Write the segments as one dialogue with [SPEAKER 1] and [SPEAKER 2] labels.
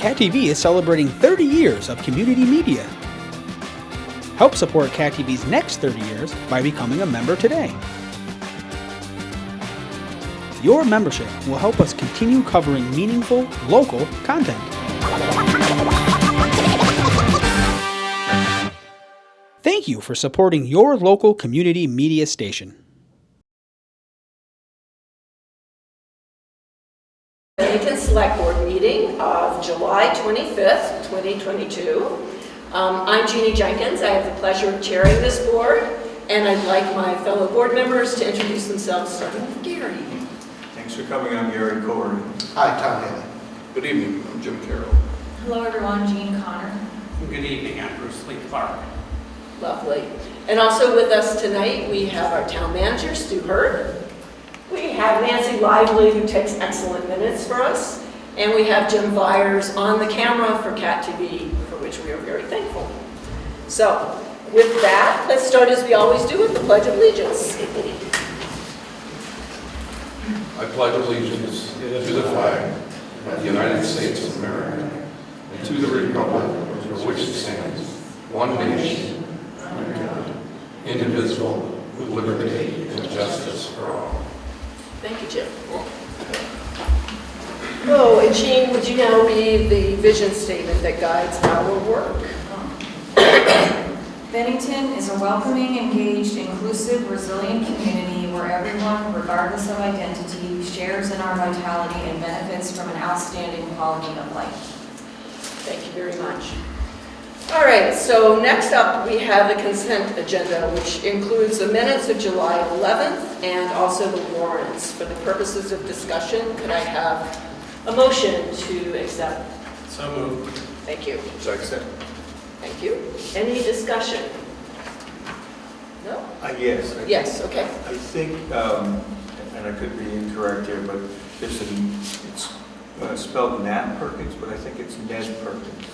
[SPEAKER 1] Cat TV is celebrating 30 years of community media. Help support Cat TV's next 30 years by becoming a member today. Your membership will help us continue covering meaningful, local content. Thank you for supporting your local community media station.
[SPEAKER 2] Bennington Select Board meeting of July 25th, 2022. I'm Jeannie Jenkins. I have the pleasure of chairing this board, and I'd like my fellow board members to introduce themselves, starting with Gary.
[SPEAKER 3] Thanks for coming. I'm Gary Corey.
[SPEAKER 4] Hi, Tom Haley.
[SPEAKER 5] Good evening, I'm Jim Carroll.
[SPEAKER 6] Hello everyone, Jean Connor.
[SPEAKER 7] Good evening, I'm Bruce Lee Clark.
[SPEAKER 2] Lovely. And also with us tonight, we have our town manager, Stu Hurd. We have Nancy Lively, who takes excellent minutes for us. And we have Jim Byers on the camera for Cat TV, for which we are very thankful. So, with that, let's start as we always do with the Pledge of Allegiance.
[SPEAKER 5] I pledge allegiance to the flag of the United States of America and to the republic for which it stands, one nation, under God, indivisible, with liberty and justice for all.
[SPEAKER 2] Thank you, Jim. Oh, and Jean, would you now read the vision statement that guides our work?
[SPEAKER 6] Bennington is a welcoming, engaged, inclusive, resilient community where everyone, regardless of identity, shares in our vitality and benefits from an outstanding quality of life.
[SPEAKER 2] Thank you very much. All right, so next up we have the consent agenda, which includes the minutes of July 11th and also the warrants. For the purposes of discussion, could I have a motion to accept?
[SPEAKER 7] So moved.
[SPEAKER 2] Thank you.
[SPEAKER 5] Second.
[SPEAKER 2] Thank you. Any discussion? No?
[SPEAKER 3] Yes.
[SPEAKER 2] Yes, okay.
[SPEAKER 3] I think, and I could be incorrect here, but it's spelled Nat Perkins, but I think it's Ned Perkins.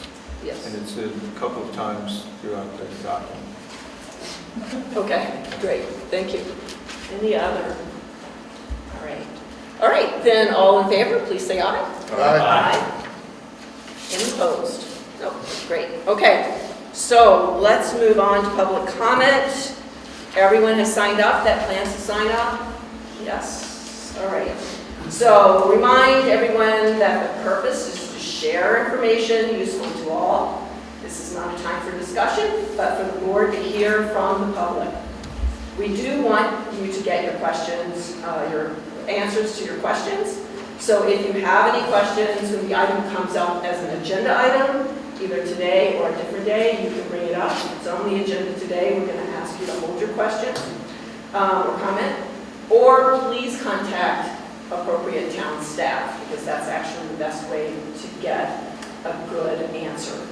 [SPEAKER 2] Yes.
[SPEAKER 3] And it's a couple of times throughout the document.
[SPEAKER 2] Okay, great. Thank you. Any other? All right. All right, then all in favor, please say aye. Aye. Any opposed? No, great. Okay, so let's move on to public comment. Everyone has signed up that plans to sign up? Yes. All right. So remind everyone that the purpose is to share information useful to all. This is not a time for discussion, but for the board to hear from the public. We do want you to get your questions, your answers to your questions. So if you have any questions when the item comes up as an agenda item, either today or a different day, you can bring it up. If it's on the agenda today, we're going to ask you to hold your question or comment. Or please contact appropriate town staff, because that's actually the best way to get a good answer.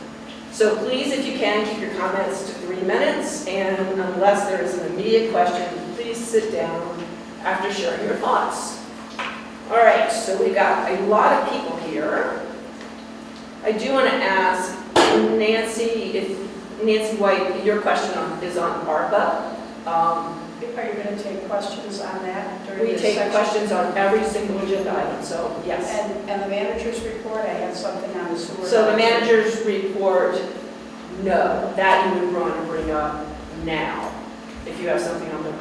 [SPEAKER 2] So please, if you can, keep your comments to 3 minutes, and unless there is an immediate question, please sit down after sharing your thoughts. All right, so we've got a lot of people here. I do want to ask Nancy, Nancy White, your question is on ARPA.
[SPEAKER 8] Are you going to take questions on that during
[SPEAKER 2] We
[SPEAKER 8] this
[SPEAKER 2] take
[SPEAKER 8] section?
[SPEAKER 2] questions on every single agenda item, so yes.
[SPEAKER 8] And the manager's report, I have something on the sewer.
[SPEAKER 2] So the manager's report, no, that you would want to bring up now. If you have something on the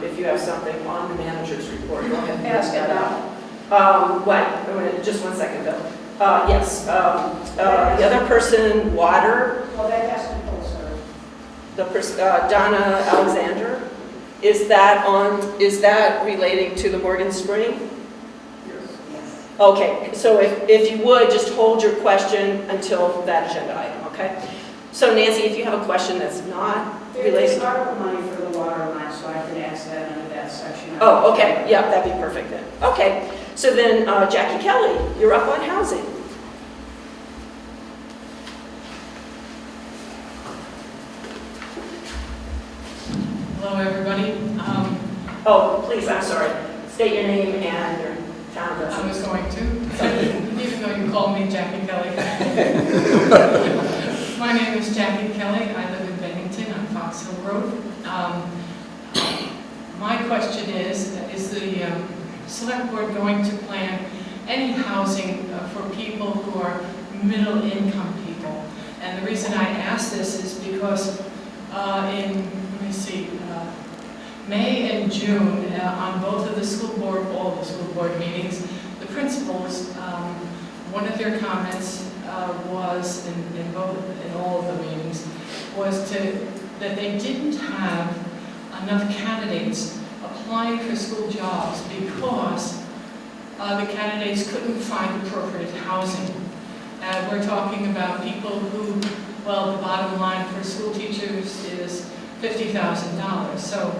[SPEAKER 2] manager's report, go ahead and
[SPEAKER 8] Ask it
[SPEAKER 2] now. Just 1 second, Bill. Yes, the other person, water.
[SPEAKER 8] Well, that has to pull, sir.
[SPEAKER 2] The person, Donna Alexander. Is that relating to the Morgan Spring?
[SPEAKER 8] Yes.
[SPEAKER 2] Okay, so if you would, just hold your question until that agenda item, okay? So Nancy, if you have a question that's not related.
[SPEAKER 8] There's ARPA money for the water line, so I can ask that under that section.
[SPEAKER 2] Oh, okay, yeah, that'd be perfect then. Okay, so then Jackie Kelly, you're up on housing.
[SPEAKER 9] Hello, everybody.
[SPEAKER 2] Oh, please, I'm sorry. State your name and your town.
[SPEAKER 9] I was going to, even though you called me Jackie Kelly. My name is Jackie Kelly. I live in Bennington on Fox Hill Road. My question is the select board going to plan any housing for people who are middle-income people. And the reason I ask this is because May and June, on both of the school board, all the school board meetings, the principals, one of their comments was, in all of the meetings, was that they didn't have enough candidates applying for school jobs because the candidates couldn't find appropriate housing. We're talking about people who, well, the bottom line for school teachers is $50,000. So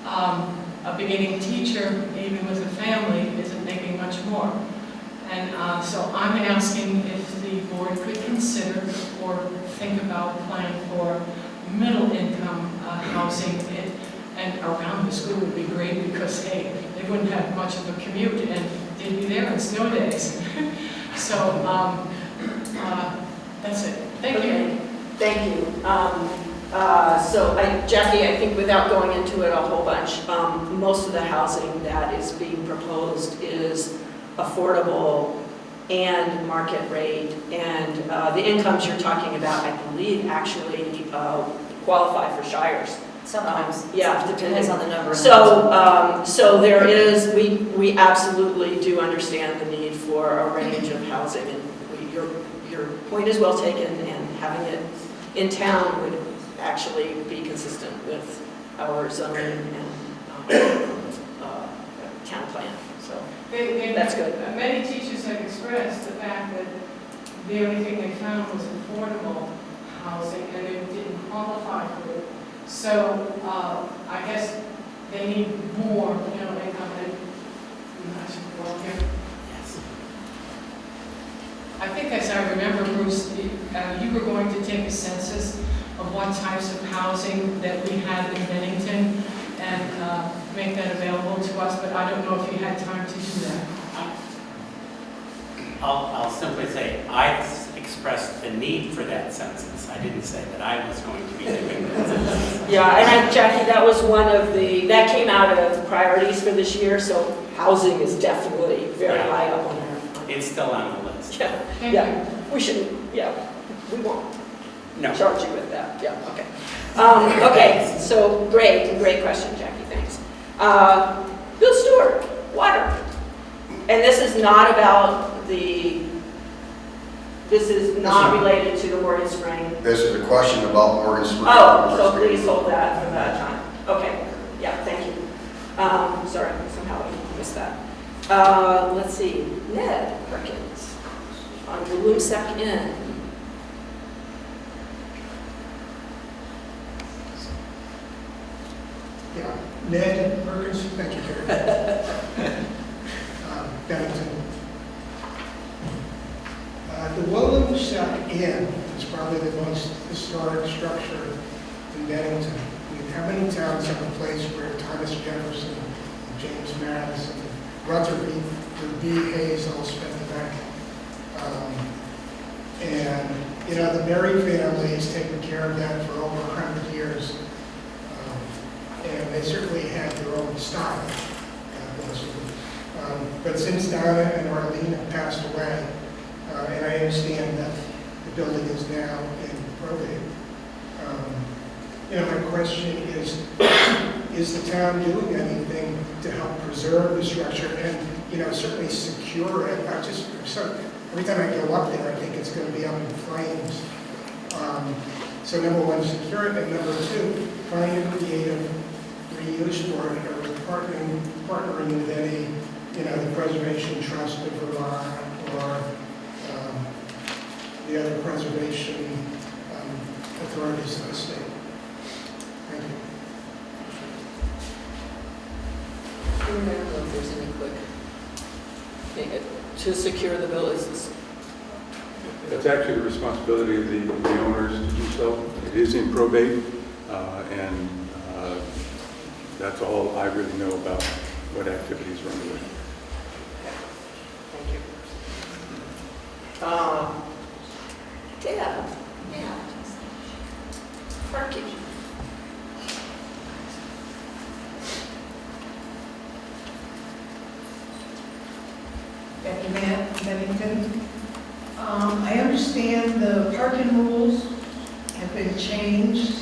[SPEAKER 9] a beginning teacher, even with a family, isn't making much more. And so I'm asking if the board could consider or think about planning for middle-income housing. And around the school would be great because, hey, they wouldn't have much of a commute and they'd be there on snow days. So that's it. Thank you.
[SPEAKER 2] Thank you. Jackie, I think without going into it a whole bunch, most of the housing that is being proposed is affordable and market rate, and the incomes you're talking about, I believe, actually qualify for shires.
[SPEAKER 6] Sometimes.
[SPEAKER 2] Yeah,
[SPEAKER 6] Depends on the number.
[SPEAKER 2] So there is, we absolutely do understand the need for a range of housing, and your point is well taken, and having it in town would actually be consistent with our zoning and town plan. So that's good.
[SPEAKER 9] Many teachers have expressed the fact that the only thing they found was affordable housing and they didn't qualify for it. So I guess they need more, income than I should go here.
[SPEAKER 7] Yes.
[SPEAKER 9] I think, as I remember, Bruce, you were going to take a census of what types of housing that we had in Bennington and make that available to us, but I don't know if you had time to do that.
[SPEAKER 7] I'll simply say I expressed the need for that census. I didn't say that I was going to be doing that census.
[SPEAKER 2] Yeah, and Jackie, that was one of that came out of priorities for this year, so housing is definitely very high up on there.
[SPEAKER 7] It's still on the list.
[SPEAKER 2] Yeah, we shouldn't, we won't
[SPEAKER 7] No.
[SPEAKER 2] charge you with that, okay. Okay, so great question, Jackie, thanks. Bill Stewart, water. And this is not about this is not related to the Morgan Spring.
[SPEAKER 4] This is a question about Morgan Spring.
[SPEAKER 2] Oh, so please hold that for that time. Okay, thank you. Sorry, somehow I missed that. Let's see, Ned Perkins on the Bloomsec Inn.
[SPEAKER 10] Yeah, Ned Perkins, thank you, Terry. Bennington. The Bloomsec Inn is probably the most historic structure in Bennington. I mean, how many towns have a place where Thomas Jefferson, James Madison, Rutherford B. Hayes all spent the night? And, the Berry family has taken care of that for over 100 years. And they certainly had their own style, God bless them. But since Donna and Arlene have passed away, and I understand that the building is now in probate, my question is the town doing anything to help preserve the structure and, certainly secure it? Every time I go up there, I think it's going to be up in flames. So number one, secure it, and number two, find a creative reuse for it, or partnering with any, the Preservation Trust of Vermont or the other preservation authorities of the state. Thank you.
[SPEAKER 2] I don't know if there's any quick to secure the buildings.
[SPEAKER 11] It's actually the responsibility of the owners to do so. It is in probate, and that's all I really know about what activities are underway.
[SPEAKER 2] Thank you. Deb, Parking.
[SPEAKER 12] Becky Mann, Bennington. I understand the parking rules have been changed.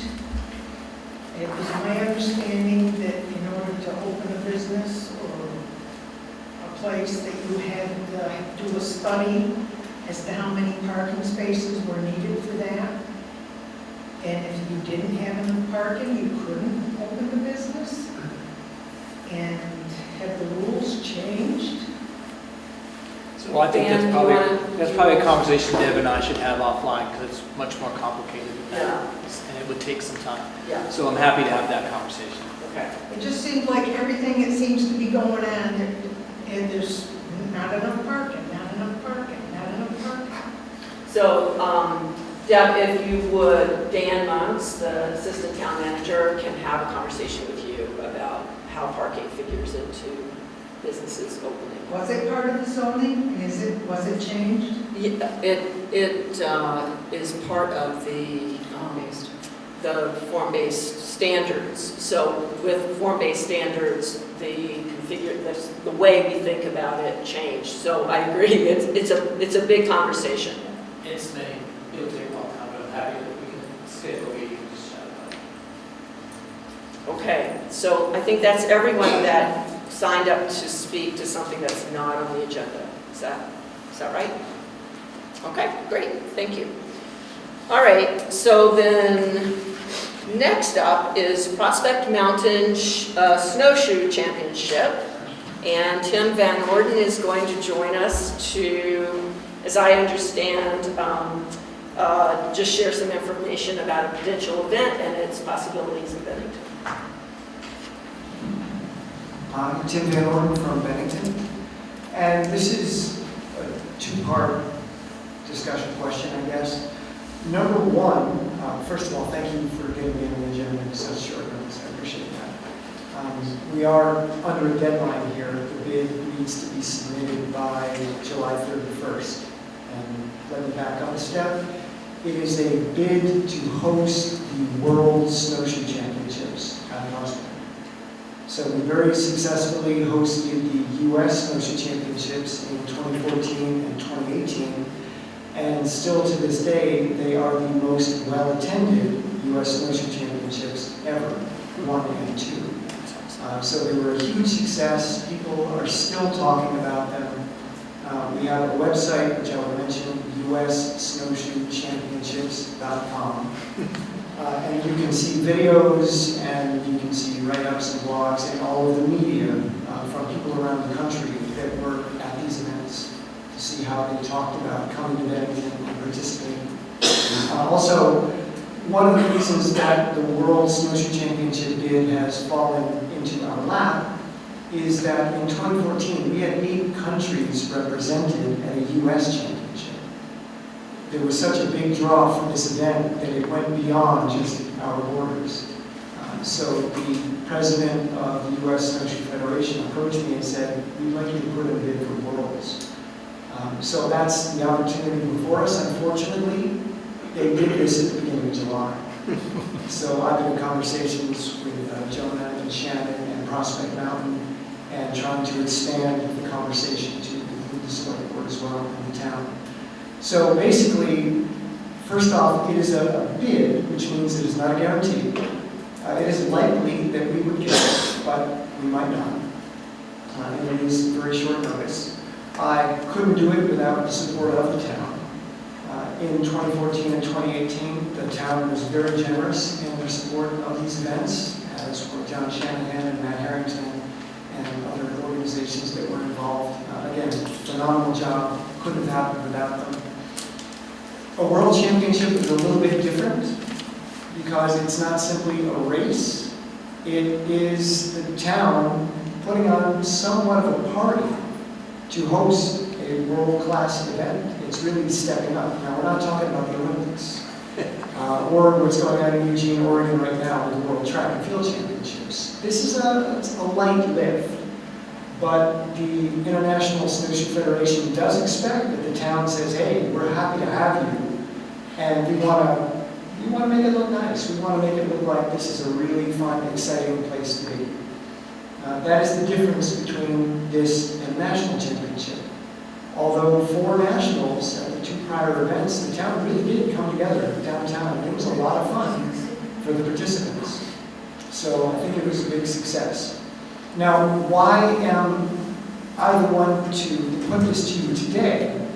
[SPEAKER 12] It was my understanding that in order to open a business or a place that you had to do a study as to how many parking spaces were needed for that. And if you didn't have enough parking, you couldn't open the business. And have the rules changed?
[SPEAKER 13] Well, I think
[SPEAKER 2] Dan,
[SPEAKER 13] that's probably a conversation Deb and I should have offline, because it's much more complicated than that, and it would take some time.
[SPEAKER 2] Yeah.
[SPEAKER 13] So I'm happy to have that conversation.
[SPEAKER 2] Okay.
[SPEAKER 12] It just seems like everything that seems to be going on, and there's not enough parking, not enough parking, not enough parking.
[SPEAKER 2] So, Deb, if you would, Dan Muntz, the assistant town manager, can have a conversation with you about how parking figures into businesses opening.
[SPEAKER 12] Was it part of the zoning? Was it changed?
[SPEAKER 2] Yeah, it is part of the form-based standards. So with form-based standards, the way we think about it changed. So I agree, it's a big conversation.
[SPEAKER 7] It'll take a long time, but I'm happy that we can schedule a meeting and just chat about it.
[SPEAKER 2] Okay, so I think that's everyone that signed up to speak to something that's not on the agenda. Is that right? Okay, great, thank you. All right, so then next up is Prospect Mountain Snowshoe Championship. And Tim Van Orden is going to join us to, as I understand, just share some information about a potential event and its possibilities in Bennington.
[SPEAKER 14] I'm Tim Van Orden from Bennington, and this is a two-part discussion question, I guess. Number one, first of all, thank you for getting me on the agenda in such short notice. I appreciate that. We are under a deadline here. The bid needs to be submitted by July 31st. And let me back up a step. It is a bid to host the World Snowshoe Championships at Prospect. So we very successfully hosted the U.S. Snowshoe Championships in 2014 and 2018, and still to this day, they are the most well-attended U.S. Snowshoe Championships ever, 1 and 2. So they were a huge success. People are still talking about them. We have a website, which I will mention, ussnowshoechampionships.com. And you can see videos, and you can see write-ups and blogs, and all of the media from people around the country that were at these events to see how they talked about coming to Bennington and participating. Also, one of the reasons that the World Snowshoe Championship bid has fallen into our lap is that in 2014, we had 8 countries represented at a U.S. championship. There was such a big draw for this event that it went beyond just our borders. So the president of the U.S. Snowshoe Federation approached me and said, we'd like you to put in a bid for Worlds. So that's the opportunity before us. Unfortunately, they did this at the beginning of July. So I've been in conversations with Jonah and Shannon and Prospect Mountain and trying to expand the conversation to include the select board as well in the town. So basically, first off, it is a bid, which means it is not a guarantee. It is likely that we would get it, but we might not. And it is very short notice. I couldn't do it without the support of the town. In 2014 and 2018, the town was very generous in their support of these events, as were John Shanahan and Matt Harrington and other organizations that were involved. Again, phenomenal job. Couldn't have happened without them. A world championship is a little bit different because it's not simply a race. It is the town putting on somewhat of a party to host a world-class event. It's really stepping up. Now, we're not talking about the Olympics or what's going on in Eugene, Oregon right now with the World Track and Field Championships. This is a light lift, but the International Snowshoe Federation does expect that the town says, hey, we're happy to have you, and we want to make it look nice. We want to make it look like this is a really fun, exciting place to be. That is the difference between this and a national championship. Although 4 nationals at the 2 prior events, the town really did come together downtown, and it was a lot of fun for the participants. So I think it was a big success. Now, why am I the one to put this to you today?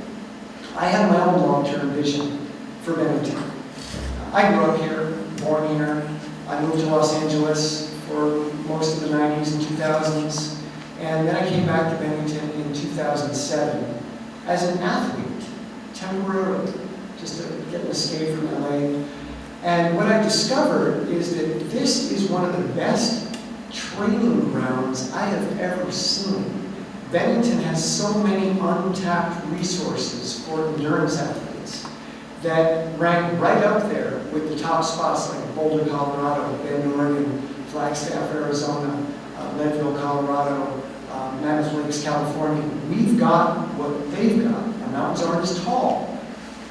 [SPEAKER 14] I have my own long-term vision for Bennington. I grew up here, born here. I moved to Los Angeles for most of the 90s and 2000s. And then I came back to Bennington in 2007 as an athlete, temporarily, just to get an escape from LA. And what I discovered is that this is one of the best training grounds I have ever seen. Bennington has so many untapped resources for endurance athletes that rank right up there with the top spots like Boulder, Colorado, Bend, Oregon, Flagstaff, Arizona, Leadville, Colorado, Mammoth Lakes, California. We've got what they've got. Our mountains aren't as tall,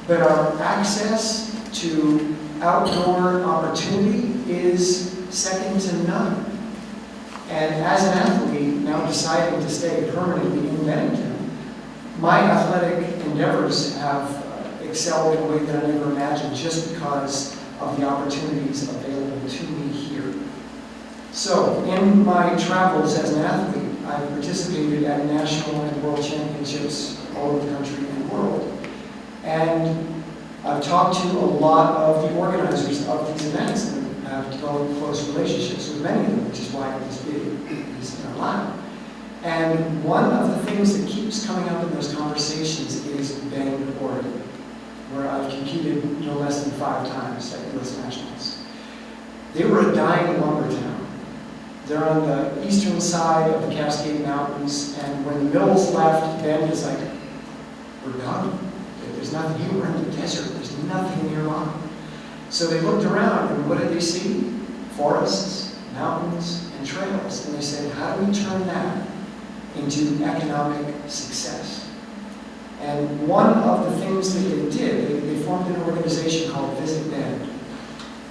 [SPEAKER 14] but our access to outdoor opportunity is second to none. And as an athlete, now deciding to stay permanently in Bennington, my athletic endeavors have excelled in a way that I never imagined just because of the opportunities available to me here. So, in my travels as an athlete, I've participated at national and world championships all over the country and world. And I've talked to a lot of the organizers of these events and have developed close relationships with many of them, which is why this bid is in our line. And one of the things that keeps coming up in those conversations is Bend, Oregon, where I've competed no less than 5 times at U.S. Nationals. They were a dying lumber town. They're on the eastern side of the Cascade Mountains, and when the mills left, Bend is like, we're done. There's nothing here. We're in the desert. There's nothing nearby. So they looked around, and what did they see? Forests, mountains, and trails. And they said, how do we turn that into economic success? And one of the things that they did, they formed an organization called Visit Bend.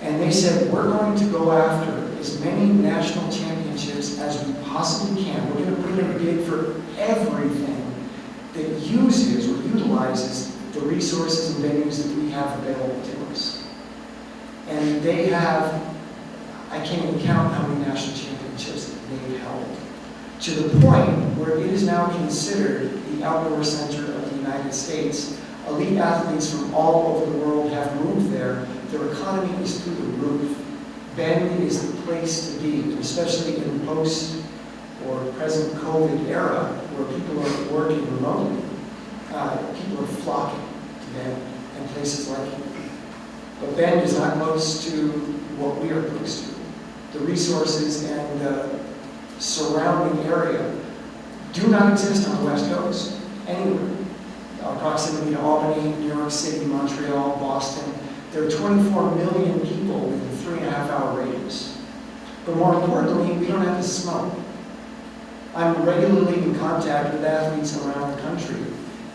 [SPEAKER 14] And they said, we're going to go after as many national championships as we possibly can. We're going to put in a bid for everything that uses or utilizes the resources and venues that we have available to us. And they have, I can't even count how many national championships they've held, to the point where it is now considered the outdoor center of the United States. Elite athletes from all over the world have moved there. Their economy is through the roof. Bend is the place to be, especially in post or present COVID era where people are working remotely. People are flocking to Bend and places like it. But Bend is not close to what we are close to. The resources and the surrounding area do not exist on the West Coast, anywhere. Proximity to Albany, New York City, Montreal, Boston. There are 24 million people within a 3.5-hour radius. But more importantly, we don't have to smoke. I'm regularly in contact with athletes around the country,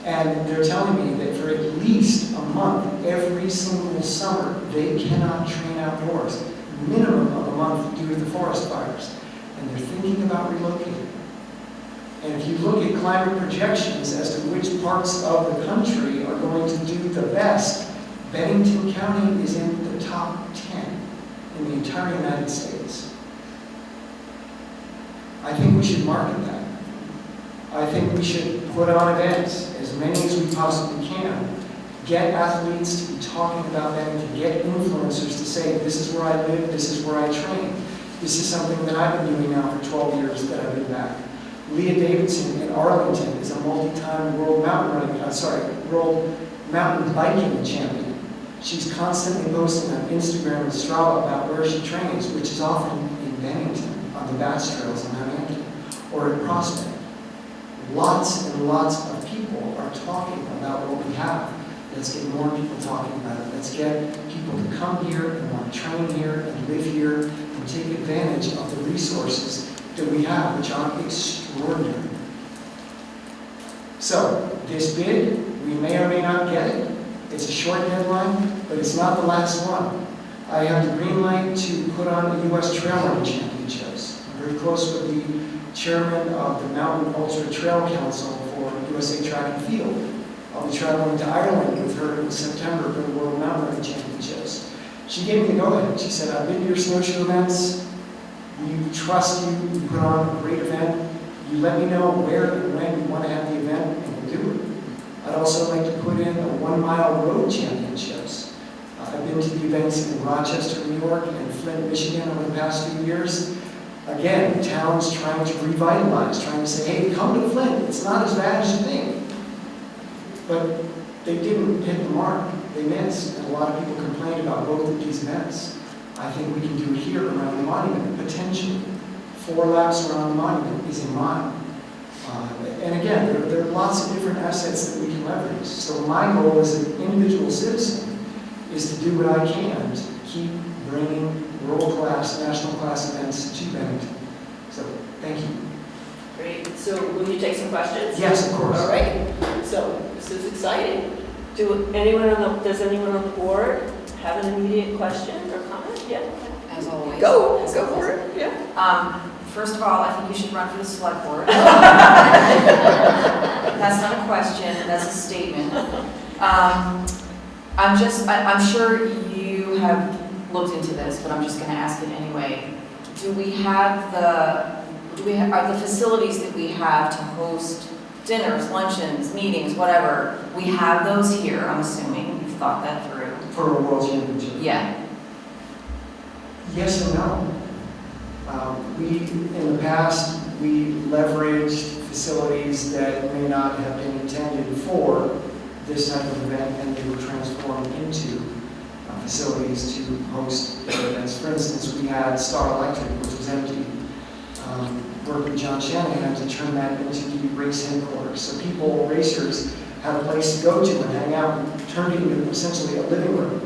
[SPEAKER 14] and they're telling me that for at least a month, every single summer, they cannot train outdoors. Minimum of a month due to the forest fires. And they're thinking about relocating. And if you look at climate projections as to which parts of the country are going to do the best, Bennington County is in the top 10 in the entire United States. I think we should market that. I think we should put on events, as many as we possibly can. Get athletes to be talking about Bennington, get influencers to say, this is where I live, this is where I train. This is something that I've been doing now for 12 years that I've been back. Leah Davidson in Arlington is a multi-time world mountain biking champion. She's constantly posting on Instagram and Strava about where she trains, which is often in Bennington, on the Bass Trails in Mount Hampton, or at Prospect. Lots and lots of people are talking about what we have. Let's get more people talking about it. Let's get people to come here and want to train here and live here and take advantage of the resources that we have, which are extraordinary. So, this bid, we may or may not get it. It's a short deadline, but it's not the last one. I have the green light to put on the U.S. Trail Running Championships. I'm very close with the chairman of the Mountain Ultra Trail Council for USA Track and Field. I'll be traveling to Ireland with her in September for the World Mountain Bike Championships. She gave me the go-ahead. She said, I've been to your snowshoe events. We trust you. You put on a great event. You let me know where and when you want to have the event, and we'll do it. I'd also like to put in a 1-mile road championships. I've been to the events in Rochester, New York, and Flint, Michigan over the past few years. Again, towns trying to revitalize, trying to say, hey, come to Flint. It's not as bad as you think. But they didn't hit the mark. They missed. And a lot of people complained about both of these events. I think we can do it here around the monument, potentially. 4 laps around the monument is in mind. And again, there are lots of different assets that we can leverage. So my goal as an individual citizen is to do what I can to keep bringing world-class, national-class events to Bennington. So, thank you.
[SPEAKER 2] Great. So will you take some questions?
[SPEAKER 14] Yes, of course.
[SPEAKER 2] All right. So this is exciting. Does anyone on the board have an immediate question or comment? Yeah.
[SPEAKER 6] As always.
[SPEAKER 2] Go for it. Yeah.
[SPEAKER 6] First of all, I think you should run for the select board. That's not a question, that's a statement. I'm sure you have looked into this, but I'm just going to ask it anyway. Are the facilities that we have to host dinners, luncheons, meetings, whatever, we have those here, I'm assuming. You've thought that through.
[SPEAKER 14] For a world championship?
[SPEAKER 6] Yeah.
[SPEAKER 14] Yes and no. In the past, we leveraged facilities that may not have been intended for this type of event, and they were transformed into facilities to host events. For instance, we had Star Electric, which was empty. Worked with John Shannon to turn that into the race headquarters. So racers, had a place to go to and hang out, and turned it into essentially a living room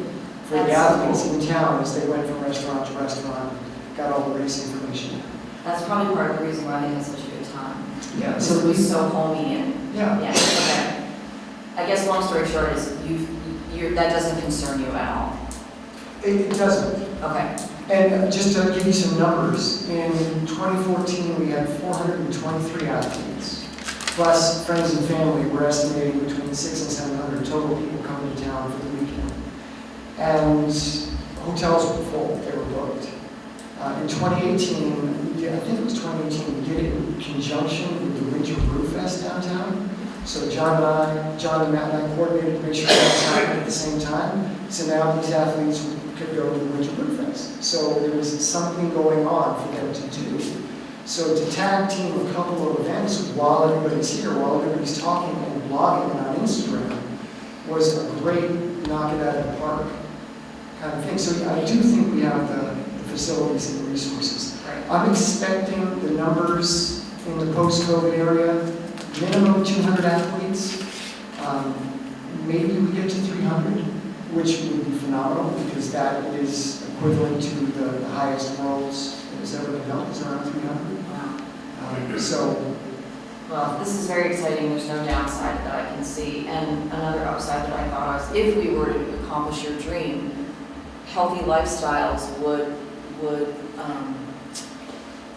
[SPEAKER 14] for the athletes in town as they went from restaurant to restaurant, got all the race information.
[SPEAKER 6] That's probably part of the reason why they had such a good time.
[SPEAKER 14] Yeah.
[SPEAKER 6] So it was so homey and
[SPEAKER 14] yeah.
[SPEAKER 6] Okay. I guess long story short is that doesn't concern you at all.
[SPEAKER 14] It doesn't.
[SPEAKER 6] Okay.
[SPEAKER 14] And just to give you some numbers, in 2014 we had 423 athletes, plus friends and family. We're estimating between 600 and 700 total people coming to town for the weekend. And hotels were full, they were booked. In 2018, I think it was 2018, we did it in conjunction with the Winter Brew Fest downtown. So John and Matt and I coordinated to make sure that was happening at the same time. So now these athletes could go to the Winter Brew Fest. So there was something going on for them to do. So to tag team a couple of events while everybody's here, while everybody's talking and blogging and on Instagram, was a great knock it out of the park kind of thing. So I do think we have the facilities and the resources. I'm expecting the numbers in the post-COVID area, minimum 200 athletes. Maybe we get to 300, which would be phenomenal because that is equivalent to the highest worlds that has ever been held, is around 300. Wow.
[SPEAKER 6] Well, this is very exciting. There's no downside that I can see. And another upside that I thought was, if we were to accomplish your dream, healthy lifestyles would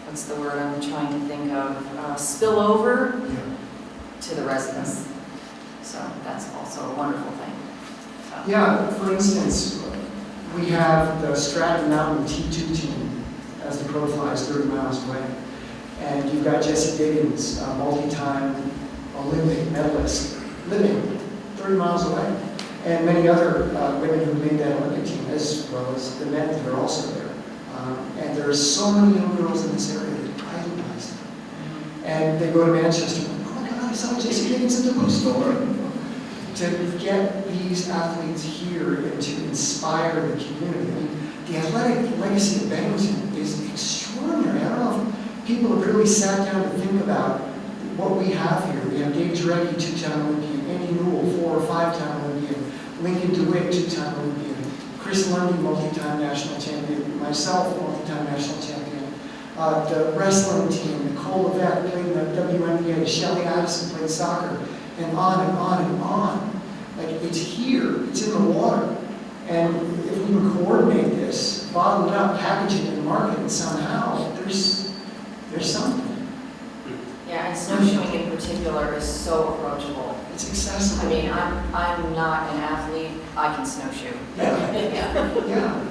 [SPEAKER 6] what's the word I'm trying to think of, spill over to the residents. So that's also a wonderful thing. So.
[SPEAKER 14] Yeah, for instance, we have the Stratton Mountain T2 team as the crow flies 30 miles away. And you've got Jesse Diggins, a multi-time Olympic medalist, living 30 miles away. And many other women who made that Olympic team, as well as the men that are also there. And there are so many young girls in this area that idolize them. And they go to Manchester, oh my God, I saw Jesse Diggins at the bookstore. To get these athletes here and to inspire the community. I mean, the athletic legacy of Bennington is extraordinary. I don't know if people have really sat down to think about what we have here. We have Dave Jarecki, 2-time Olympian, Andy Newell, 4- or 5-time Olympian, Lincoln DeWitt, 2-time Olympian, Chris Lundy, multi-time national champion, myself, multi-time national champion, the wrestling team, Nicole Levette played in the WNBA, Shelly Addison played soccer, and on and on and on. Like, it's here, it's in the water. And if we can coordinate this, bottle it up, package it, and market it somehow, there's something.
[SPEAKER 6] Yeah, and snowshoeing in particular is so approachable.
[SPEAKER 14] It's accessible.
[SPEAKER 6] I mean, I'm not an athlete, I can snowshoe.
[SPEAKER 14] Yeah.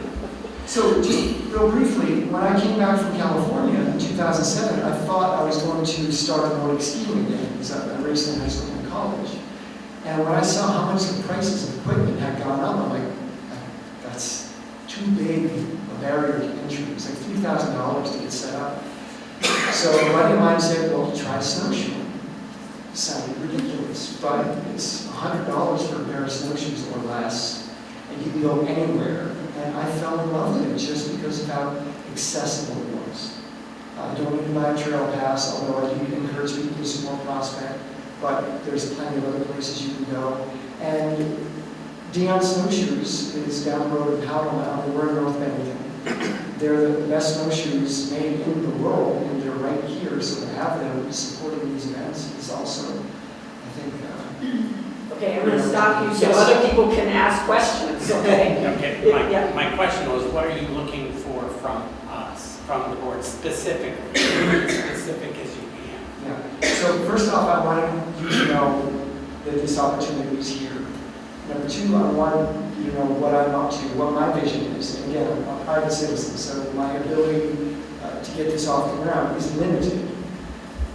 [SPEAKER 14] So just real briefly, when I came back from California in 2007, I thought I was going to start Nordic skiing again, because I raced in high school and college. And when I saw how much the prices of equipment had gone up, I'm like, that's too big a barrier to entry. It's like $3,000 to get set up. So a buddy of mine said, well, try snowshoeing. It sounded ridiculous, but it's $100 for a pair of snowshoes or less, and you can go anywhere. And I fell in love with it just because of how accessible it was. You don't need to buy a trail pass, although I do encourage people to support Prospect, but there's plenty of other places you can go. And Dion Snowshoes is down the road in Powell now, we're in North Bennington. They're the best snowshoes made in the world, and they're right here, so to have them supporting these events is also, I think...
[SPEAKER 2] Okay, I'm going to stop you so other people can ask questions, okay?
[SPEAKER 7] Okay, my question was, what are you looking for from us, from the board specifically, specific as you can?
[SPEAKER 14] Yeah, so first off, I wanted you to know that this opportunity is here. Number two, I want you to know what I'm up to, what my vision is. And again, I'm a private citizen, so my ability to get this off the ground is limited.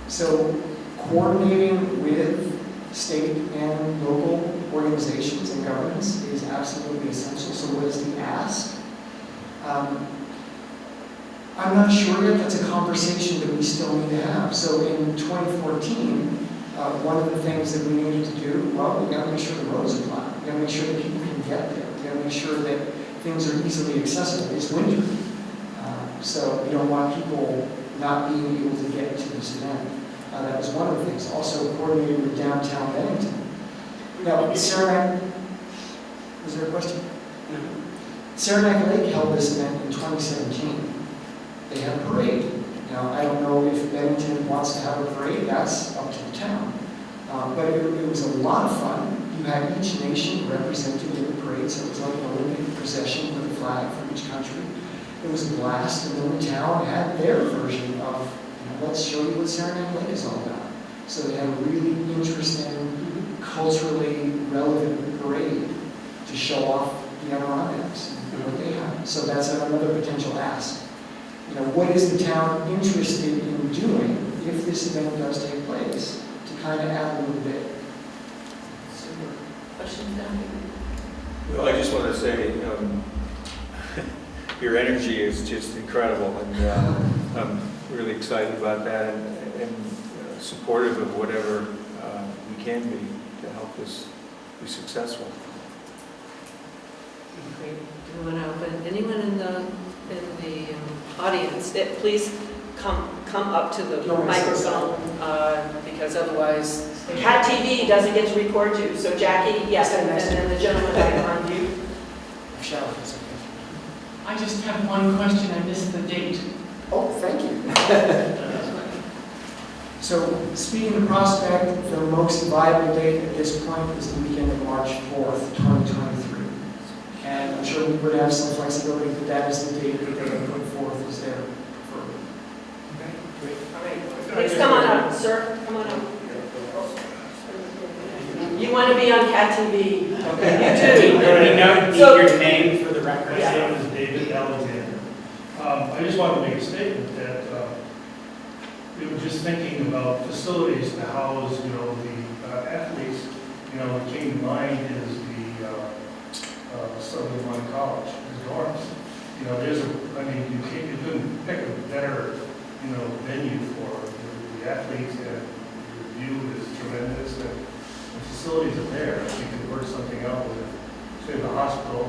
[SPEAKER 14] So coordinating with state and local organizations and governments is absolutely essential. So what is the ask? I'm not sure yet. That's a conversation that we still need to have. So in 2014, one of the things that we needed to do, well, we got to make sure the roads are plowed. We got to make sure that people can get there. We got to make sure that things are easily accessible. It's winter. So we don't want people not being able to get to this event. That was one of the things. Also coordinated with downtown Bennington. Now, Saranac, was there a question? Saranac Lake held this event in 2017. They had a parade. Now, I don't know if Bennington wants to have a parade. That's up to the town. But it was a lot of fun. You had each nation represented in the parade, so it was like an Olympic procession with a flag from each country. It was a blast, and then the town had their version of, let's show you what Saranac Lake is all about. So they had a really interesting, culturally relevant parade to show off the Adirondacks and what they have. So that's another potential ask. What is the town interested in doing if this event does take place to kind of add a little bit?
[SPEAKER 2] Questions down here?
[SPEAKER 3] Well, I just want to say, your energy is just incredible, and I'm really excited about that and supportive of whatever we can be to help us be successful.
[SPEAKER 2] Great. Do we want to open anyone in the audience? Please come up to the microphone because otherwise Cat TV doesn't get to record you. So Jackie, yes, and then the gentleman on you.
[SPEAKER 9] I just have one question. I missed the date.
[SPEAKER 14] Oh, thank you. So, speaking of Prospect, the most viable date at this point is the weekend of March 4th, 2023. And I'm sure we would have some flexibility, but that is the date that they're going to put forth as their preferred.
[SPEAKER 2] Okay, great. All right. Please come on up, sir. Come on up. You want to be on Cat TV. Okay. You do.
[SPEAKER 7] Need your name for the record.
[SPEAKER 15] My name is David Alexander. I just want to make a statement that we were just thinking about facilities to house, the athletes. What came to mind is the Southern One College, the dorms. You couldn't pick a better, venue for the athletes, and the view is tremendous, and the facilities are there. If you could work something out with, say, the hospital,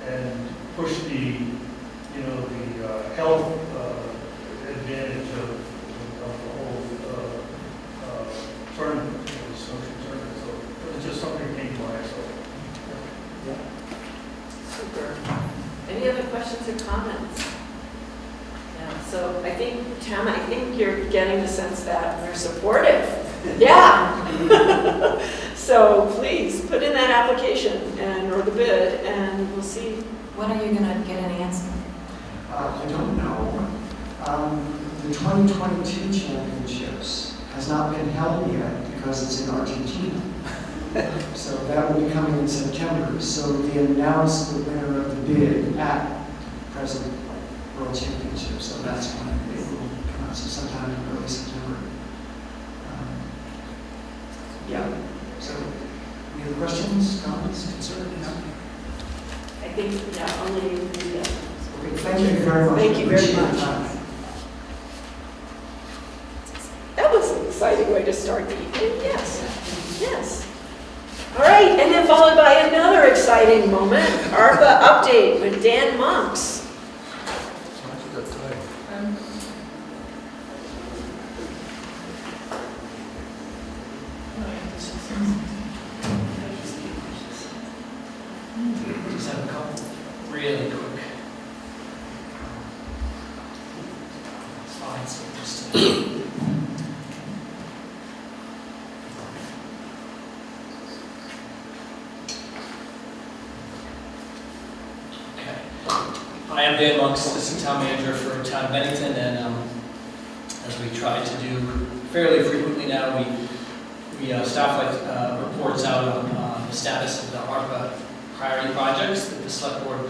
[SPEAKER 15] and push the health advantage of the whole tournament, the social tournament. So it's just something that came to mind.
[SPEAKER 2] Super. Any other questions or comments? Yeah. So I think you're getting the sense that we're supportive. Yeah. So please put in that application or the bid, and we'll see.
[SPEAKER 6] When are you going to get an answer?
[SPEAKER 14] I don't know. The 2022 championships has not been held yet because it's in Argentina. So that will be coming in September. So they announced the winner of the bid at present World Championship. So that's when it will come out. So sometime in early September. Yeah. So any other questions, comments, concerns? No?
[SPEAKER 2] I think, yeah, only you.
[SPEAKER 14] Okay, thank you very much.
[SPEAKER 2] Thank you very
[SPEAKER 14] Appreciate
[SPEAKER 2] much.
[SPEAKER 14] your time.
[SPEAKER 2] That was an exciting way to start the evening, yes, yes. All right, and then followed by another exciting moment, ARPA update with Dan Monks.
[SPEAKER 13] Just have a couple really quick slides. Just I am Dan Monks, Assistant Town Manager for Town of Bennington, and as we try to do fairly frequently now, we staff reports out on the status of the ARPA priority projects that the Select Board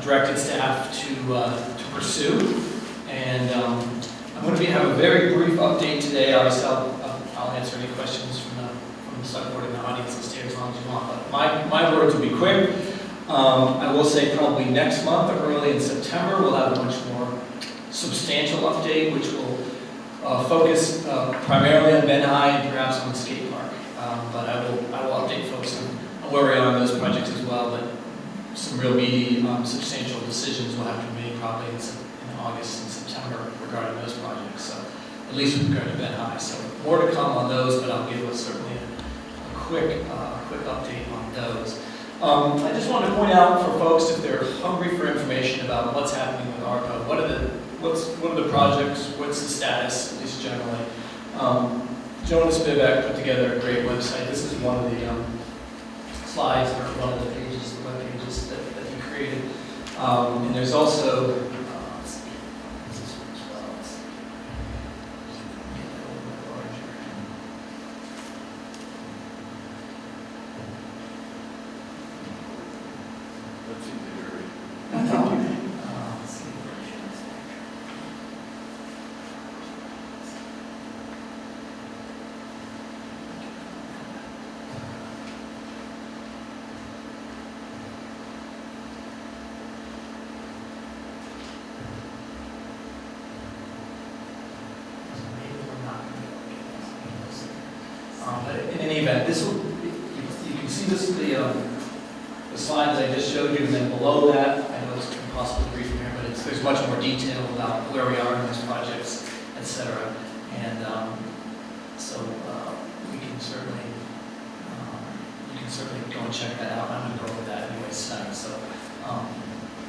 [SPEAKER 13] directed staff to pursue. And I'm going to have a very brief update today. Obviously, I'll answer any questions from the Select Board in the audience and stay as long as you want. But my words will be quick. I will say probably next month or early in September, we'll have a much more substantial update, which will focus primarily on Ben High and perhaps on the skate park. But I will update folks on where we are on those projects as well. But some real meaty, substantial decisions will have to be made probably in August and September regarding those projects. So at least with regard to Ben High. So more to come on those, but I'll give us certainly a quick update on those. I just want to point out for folks, if they're hungry for information about what's happening with ARPA, what are the projects, what's the status, at least generally. Jonas Spivak put together a great website. This is one of the slides, or one of the pages, the web pages that he created. And there's also, let's see, this one as well. Let's see. Get that a little bit larger.
[SPEAKER 5] That's easy to read.
[SPEAKER 13] Let's see. But in any event, this will, you can see this, the slide that I just showed you, and then below that, I know it's impossible to read from here, but there's much more detail about where we are in these projects, etc. And so we can certainly, you can certainly go and check that out. I'm going to go over that anyway tonight. So,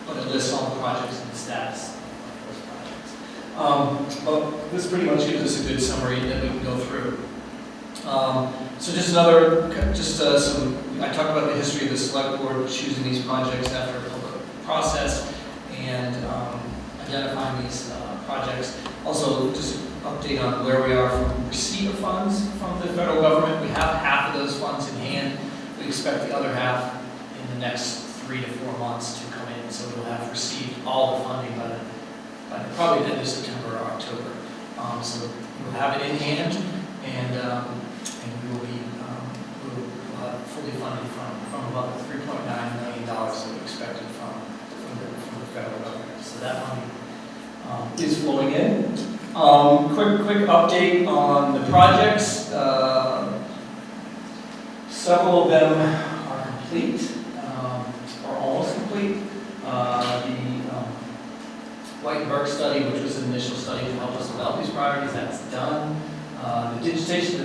[SPEAKER 13] but it lists all the projects and the status of those projects. But this pretty much gives us a good summary that we can go through. So just some, I talked about the history of the Select Board choosing these projects after a public process and identifying these projects. Also, just an update on where we are from receipt of funds from the federal government. We have half of those funds in hand. We expect the other half in the next 3 to 4 months to come in. So we'll have received all the funding by probably the end of September or October. So we'll have it in hand, and we will be we'll have fully funded from about the $3.9 million that we expected from the federal government. So that money is flowing in. Quick update on the projects. Several of them are complete, or almost complete. The White-Berg study, which was an initial study to help us develop these priorities, that's done. The digitization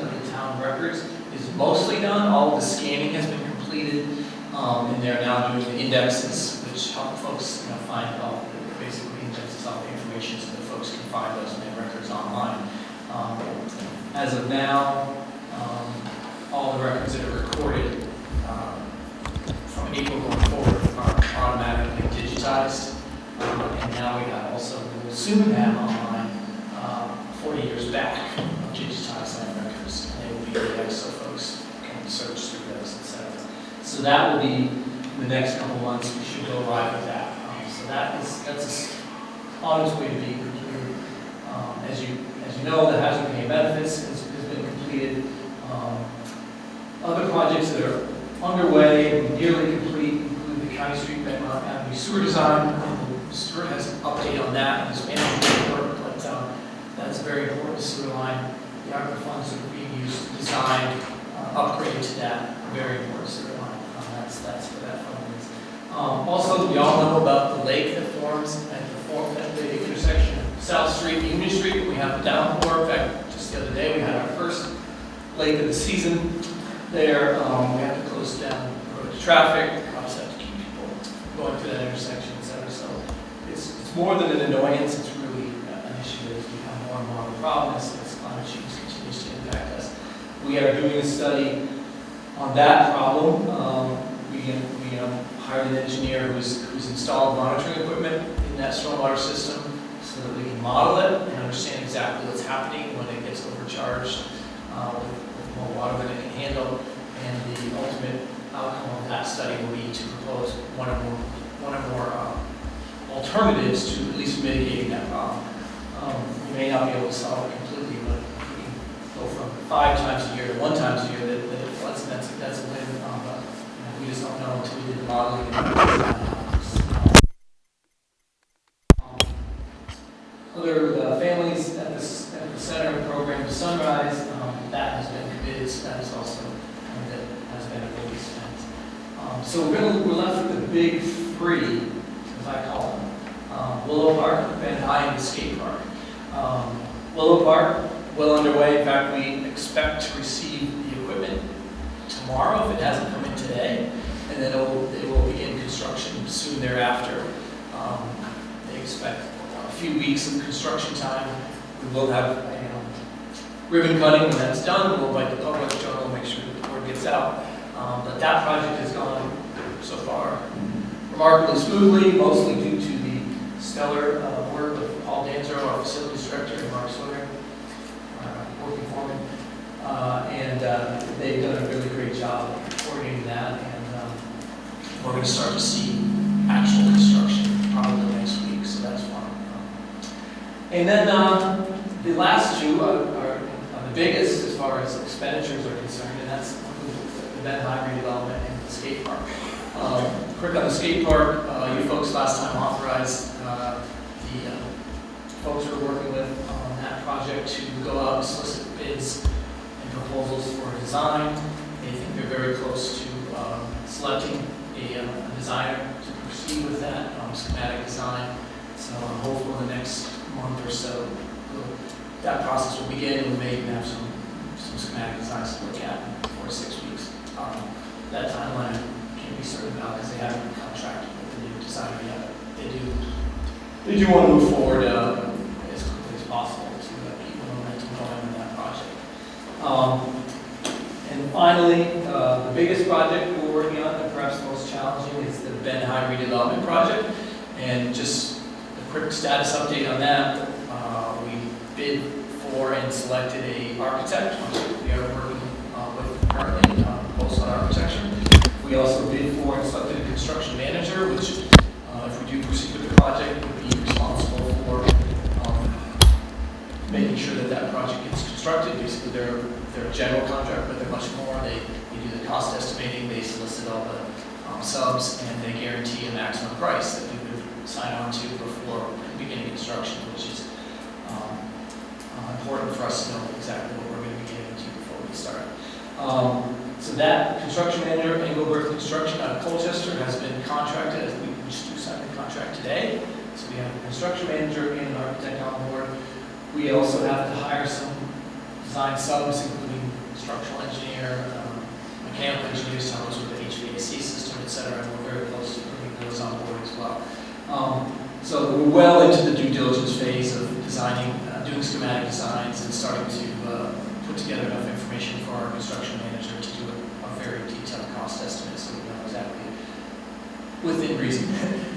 [SPEAKER 13] of the town records is mostly done. All of the scanning has been completed, and they're now doing the indexes, which help folks find all basically indexes all the information so that folks can find those main records online. As of now, all the records that are recorded from April going forward are automatically digitized, and now we have also, we will soon have online 40 years back So that will be, in the next couple months, we should go live with that. So that's on its way to being completed. As you know, the hazard pay benefits has been completed. Other projects that are underway, nearly complete, include the County Street Bedmont Avenue sewer design. And Stuart has an update on that in his management report, but that's a very important sewer line. The ARPA funds that are being used to design, upgrade to that very important sewer line. That's where that fund is. Also, we all know about the lake that forms at the intersection of South Street and Union Street. We have a downpour. In fact, just the other day we had our first lake of the season there. We have to close down the road to traffic. Cops have to keep people going through that intersection, etc. So it's more than an annoyance. It's really an issue that has become more and more of a problem as climate change continues to impact us. We are doing a study on that problem. We hired an engineer who's installed monitoring equipment in that stormwater system so that we can model it and understand exactly what's happening when it gets overcharged with more water than it can handle. And the ultimate outcome of that study will be to propose one or more alternatives to at least mitigating that problem. We may not be able to solve it completely, but if we can go from 5 times a year to 1 time a year that it floods, that's a win. We just don't know until we do the modeling. Other families at the center program, Sunrise, that has been committed, so that is also that has been fully spent. So we're left with the big 3, as I call them: Willow Park, Ben High, and the skate park. Willow Park, well underway. In fact, we expect to receive the equipment tomorrow if it hasn't come in today, and then it will begin construction soon thereafter. They expect a few weeks of construction time. We will have ribbon cutting when that's done. We'll invite the public, John will make sure that the word gets out. But that project has gone so far remarkably smoothly, mostly due to the stellar work of Paul Danzer, our facilities director, and Mark Sawyer, our working foreman. And they've done a really great job of coordinating that, and we're going to start to see actual construction probably next week, so that's fun. And then the last 2 are the biggest as far as expenditures are concerned, and that's the Ben High redevelopment and the skate park. Quick on the skate park, you folks last time authorized the folks we're working with on that project to go out and solicit bids and proposals for a design. They think they're very close to selecting a designer to proceed with that schematic design. So I'm hopeful in the next month or so that process will begin, and we may even have some schematic designs to look at in 4 to 6 weeks. That timeline can't be certain about because they haven't contracted with the new designer yet. They do want to move forward as quickly as possible to keep the momentum going in that project. And finally, the biggest project we're working on, and perhaps the most challenging, is the Ben High redevelopment project. And just a quick status update on that. We bid for and selected an architect, which we are working with currently post on architecture. We also bid for and selected a construction manager, which, if we do proceed with the project, would be responsible for making sure that that project gets constructed. Basically, they're a general contract, but they're much more. They do the cost estimating, they solicit all the subs, and they guarantee a maximum price that we would sign on to before beginning construction, which is important for us to know exactly what we're going to be getting into before we start. So that construction manager, Engelbert Construction out of Colchester, has been contracted. We just signed the contract today. So we have a construction manager and an architect on board. We also have to hire some design subs, including structural engineer, mechanical engineers to help us with the HVAC system, etc. And we're very close to bringing those on board as well. So we're well into the due diligence phase of designing, doing schematic designs, and starting to put together enough information for our construction manager to do a very detailed cost estimate, so we know exactly, within reason,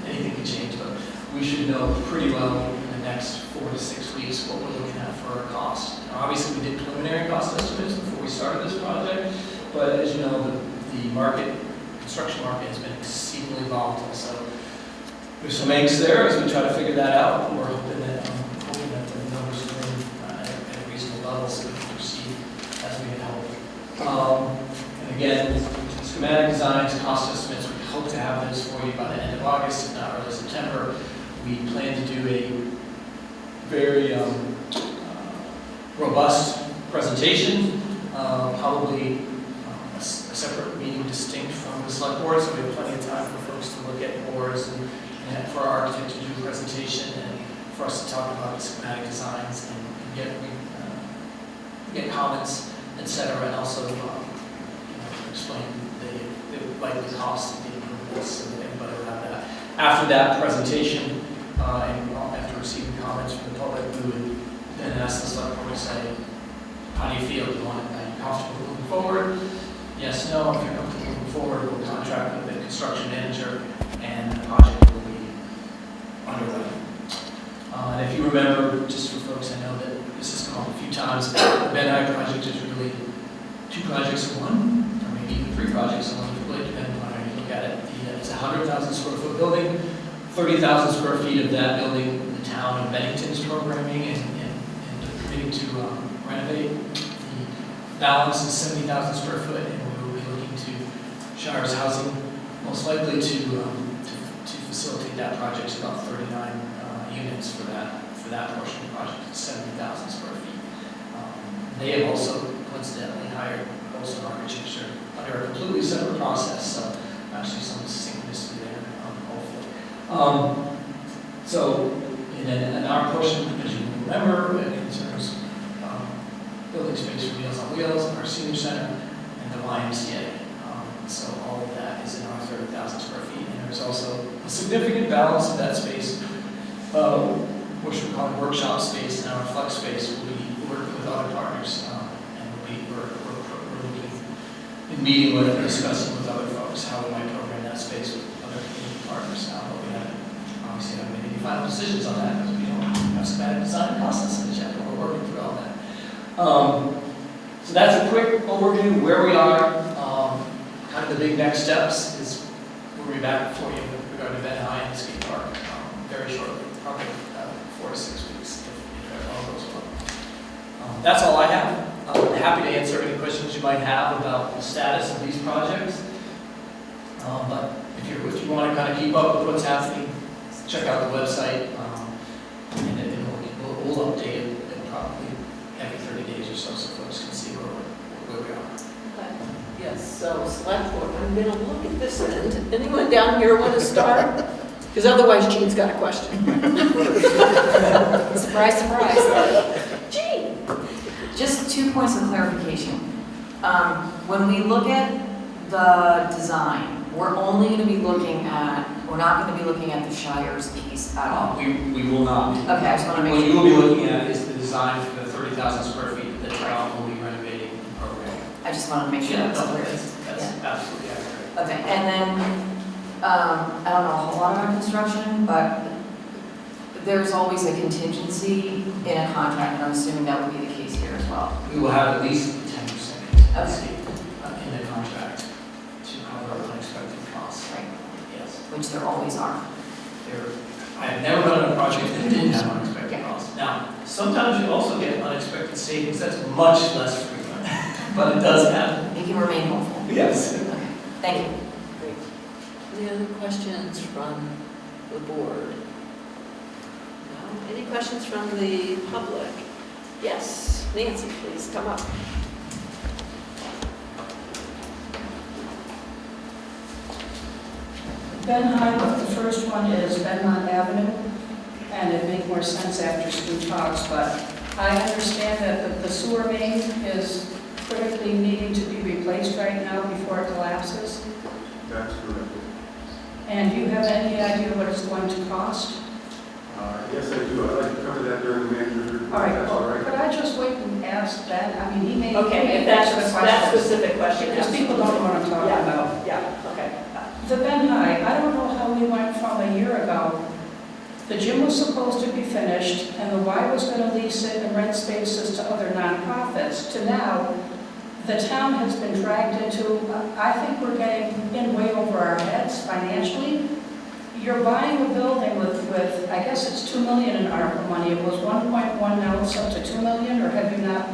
[SPEAKER 13] anything can change, but we should know pretty well in the next 4 to 6 weeks what we're looking at for our cost. Now, obviously, we did preliminary cost estimates before we started this project, but as you know, the market construction market has been exceedingly volatile, so there's some angst there as we try to figure that out. We're hoping that the numbers are in at a reasonable level so we can proceed as we had hoped. And again, schematic designs, cost estimates, we hope to have those for you by the end of August, if not early September. We plan to do a very robust presentation, probably a separate meeting distinct from the select board, so we have plenty of time for folks to look at boards and for our architect to do a presentation and for us to talk about the schematic designs and get comments, etc., and also explain the likely cost of the improvements so that everybody will have that. After that presentation, and after receiving comments from the public, we would then ask the select board to say, how do you feel? Do you want it? Are you comfortable moving forward? Yes, no. If you're comfortable moving forward, we'll contract with the construction manager and the project will be underway. And if you remember, just for folks, I know that this has come up a few times, the Bennington project is really 2 projects in one, or maybe even 3 projects in one, really depending on how you look at it. It's a 100,000 square foot building, 30,000 square feet of that building, the town of Bennington is programming and committing to renovate. The balance is 70,000 square foot, and we will be looking to Shires Housing, most likely to facilitate that project. It's about 39 units for that portion of the project. It's 70,000 square feet. They have also coincidentally hired also an architecture under a completely separate process, so actually some synchronicity there, hopefully. In our portion, as you remember, it concerns building space for Meals on Wheels, our senior center, and the YMCA. So all of that is in our 30,000 square feet, and there's also a significant balance of that space, which we call workshop space, and our flex space will be working with other partners, and we're looking in meeting with and discussing with other folks how we might program that space with other community partners. But we obviously haven't made any final decisions on that because we don't have schematic design process in it yet, but we're working through all that. So that's a quick overview of where we are. Kind of the big next steps is we'll be back for you with regard to Bennington and the skate park very shortly, probably 4 to 6 weeks if all goes well. That's all I have. I'm happy to answer any questions you might have about the status of these projects. But if you want to kind of keep up with what's happening, check out the website, and we'll update it probably every 30 days or so folks can see where we are.
[SPEAKER 2] Okay. Yes, so select board, I'm going to look at this end. Anyone down here want to start? Because otherwise Jean's got a question.
[SPEAKER 6] Surprise, surprise.
[SPEAKER 2] Jean!
[SPEAKER 6] Just 2 points of clarification. When we look at the design, we're only going to be looking at, we're not going to be looking at the Shires piece at all.
[SPEAKER 13] We will not.
[SPEAKER 6] Okay, I just want to make
[SPEAKER 13] What
[SPEAKER 6] sure.
[SPEAKER 13] you will be looking at is the design for the 30,000 square feet that the town will be renovating and programming.
[SPEAKER 6] I just want to make sure
[SPEAKER 13] Yeah,
[SPEAKER 6] that's clear.
[SPEAKER 13] that's absolutely accurate.
[SPEAKER 6] Okay, and then, I don't know a whole lot about construction, but there's always a contingency in a contract, and I'm assuming that would be the case here as well.
[SPEAKER 13] We will have at least 10%
[SPEAKER 6] Okay.
[SPEAKER 13] in the contract to cover unexpected costs.
[SPEAKER 6] Right.
[SPEAKER 13] Yes.
[SPEAKER 6] Which there always are.
[SPEAKER 13] I have never done a project that didn't have unexpected costs. Now, sometimes you also get unexpected savings. That's much less frequent, but it does happen.
[SPEAKER 6] You can remain hopeful.
[SPEAKER 13] Yes.
[SPEAKER 6] Okay. Thank you.
[SPEAKER 2] Great. Any other questions from the board? No? Any questions from the public? Yes, Nancy, please come up.
[SPEAKER 8] Bennington, the first one is Benmont Avenue, and it made more sense after Stu talks, but I understand that the sewer main is critically needing to be replaced right now before it collapses.
[SPEAKER 11] That's correct.
[SPEAKER 8] And do you have any idea what it's going to cost?
[SPEAKER 11] Yes, I do. I'd like to cover that during the manager's report.
[SPEAKER 8] All right,
[SPEAKER 11] That's all right.
[SPEAKER 8] could I just wait and ask that? I mean, he may.
[SPEAKER 2] Okay, if that's that specific question.
[SPEAKER 8] Because people don't know what I'm talking about.
[SPEAKER 2] Yeah, okay.
[SPEAKER 8] The Ben High, I don't know how we went from a year ago. The gym was supposed to be finished, and the Y was going to lease it and rent spaces to other nonprofits, to now, the town has been dragged into I think we're getting in way over our heads financially. You're buying a building with I guess it's $2 million in ARPA money. It was 1.1, now it's up to $2 million, or have they not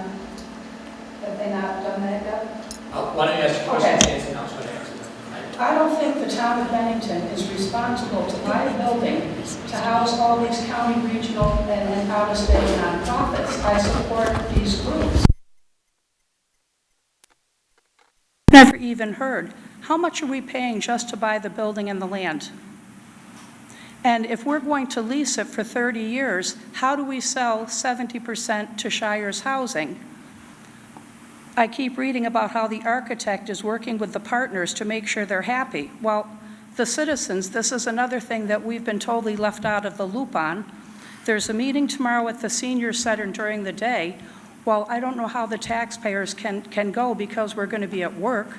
[SPEAKER 8] done that yet?
[SPEAKER 13] Why don't you ask your question,
[SPEAKER 8] Okay.
[SPEAKER 13] Nancy, and I'll try to answer that.
[SPEAKER 8] I don't think the town of Bennington is responsible to buy a building to house all these county, regional, and out-of-state nonprofits. I support these groups. Never even heard. How much are we paying just to buy the building and the land? And if we're going to lease it for 30 years, how do we sell 70% to Shires Housing? I keep reading about how the architect is working with the partners to make sure they're happy. Well, the citizens, this is another thing that we've been totally left out of the loop on. There's a meeting tomorrow at the senior center during the day. Well, I don't know how the taxpayers can go because we're going to be at work.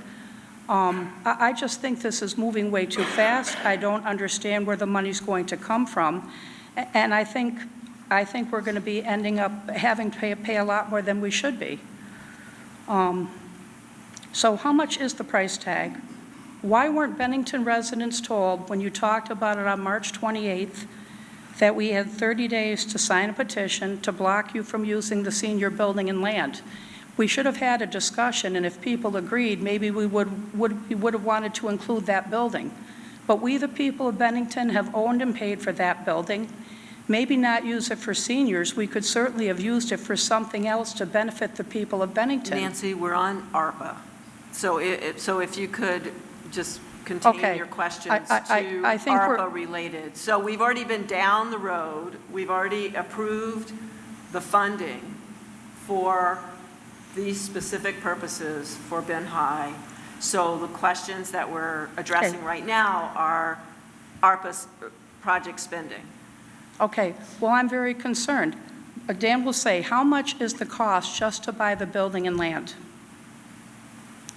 [SPEAKER 8] I just think this is moving way too fast. I don't understand where the money's going to come from. And I think we're going to be ending up having to pay a lot more than we should be. So how much is the price tag? Why weren't Bennington residents told when you talked about it on March 28th that we had 30 days to sign a petition to block you from using the senior building and land? We should have had a discussion, and if people agreed, maybe we would have wanted to include that building. But we, the people of Bennington, have owned and paid for that building. Maybe not use it for seniors. We could certainly have used it for something else to benefit the people of Bennington.
[SPEAKER 2] Nancy, we're on ARPA. So if you could just continue your questions
[SPEAKER 8] I think
[SPEAKER 2] ARPA related. So we've already been down the road. We've already approved the funding for these specific purposes for Ben High. So the questions that we're addressing right now are ARPA project spending.
[SPEAKER 8] Okay, well, I'm very concerned. Dan will say, how much is the cost just to buy the building and land?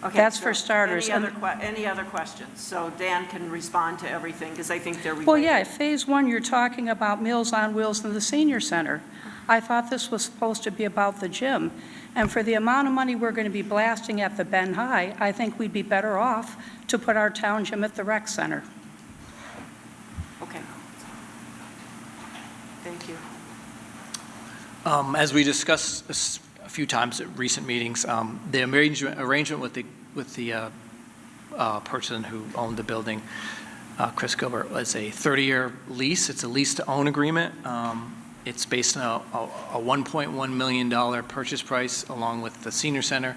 [SPEAKER 2] Okay,
[SPEAKER 8] that's
[SPEAKER 2] so
[SPEAKER 8] for starters.
[SPEAKER 2] Any other questions? So Dan can respond to everything because I think they're related.
[SPEAKER 8] Well, yeah, phase one, you're talking about Meals on Wheels in the senior center. I thought this was supposed to be about the gym. And for the amount of money we're going to be blasting at the Ben High, I think we'd be better off to put our town gym at the rec center.
[SPEAKER 2] Okay. Thank you.
[SPEAKER 13] As we discussed a few times at recent meetings, the arrangement with the person who owned the building, Chris Gilbert, was a 30-year lease. It's a lease-to-own agreement. It's based on a $1.1 million purchase price along with the senior center.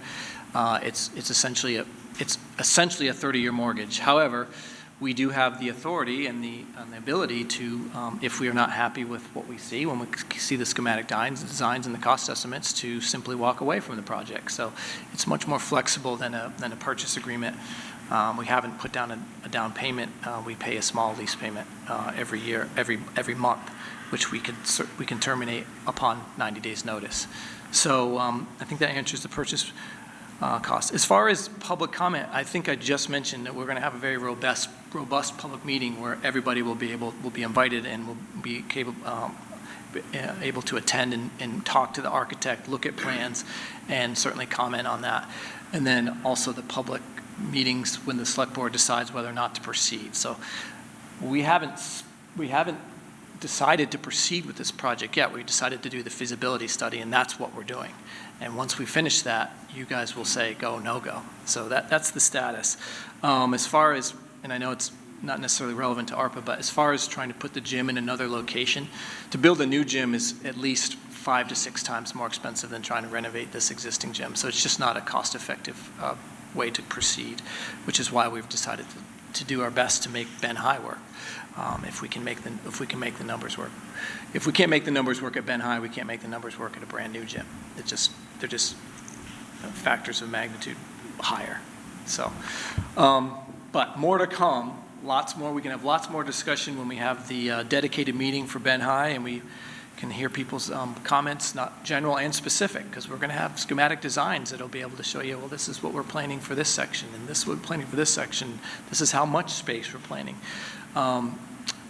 [SPEAKER 13] It's essentially a 30-year mortgage. However, we do have the authority and the ability to, if we are not happy with what we see, when we see the schematic designs and the cost estimates, to simply walk away from the project. So it's much more flexible than a purchase agreement. We haven't put down a down payment. We pay a small lease payment every year, every month, which we can terminate upon 90 days notice. So I think that answers the purchase cost. As far as public comment, I think I just mentioned that we're going to have a very robust public meeting where everybody will be invited and will be able to attend and talk to the architect, look at plans, and certainly comment on that. And then also the public meetings when the select board decides whether or not to proceed. So we haven't decided to proceed with this project yet. We decided to do the feasibility study, and that's what we're doing. And once we finish that, you guys will say go, no go. So that's the status. As far as, and I know it's not necessarily relevant to ARPA, but as far as trying to put the gym in another location, to build a new gym is at least 5 to 6 times more expensive than trying to renovate this existing gym. So it's just not a cost-effective way to proceed, which is why we've decided to do our best to make Ben High work. If we can make the numbers work. If we can't make the numbers work at Ben High, we can't make the numbers work at a brand new gym. They're just factors of magnitude higher. So, but more to come. Lots more. We can have lots more discussion when we have the dedicated meeting for Ben High, and we can hear people's comments, not general and specific, because we're going to have schematic designs that'll be able to show you, well, this is what we're planning for this section, and this is what we're planning for this section. This is how much space we're planning. I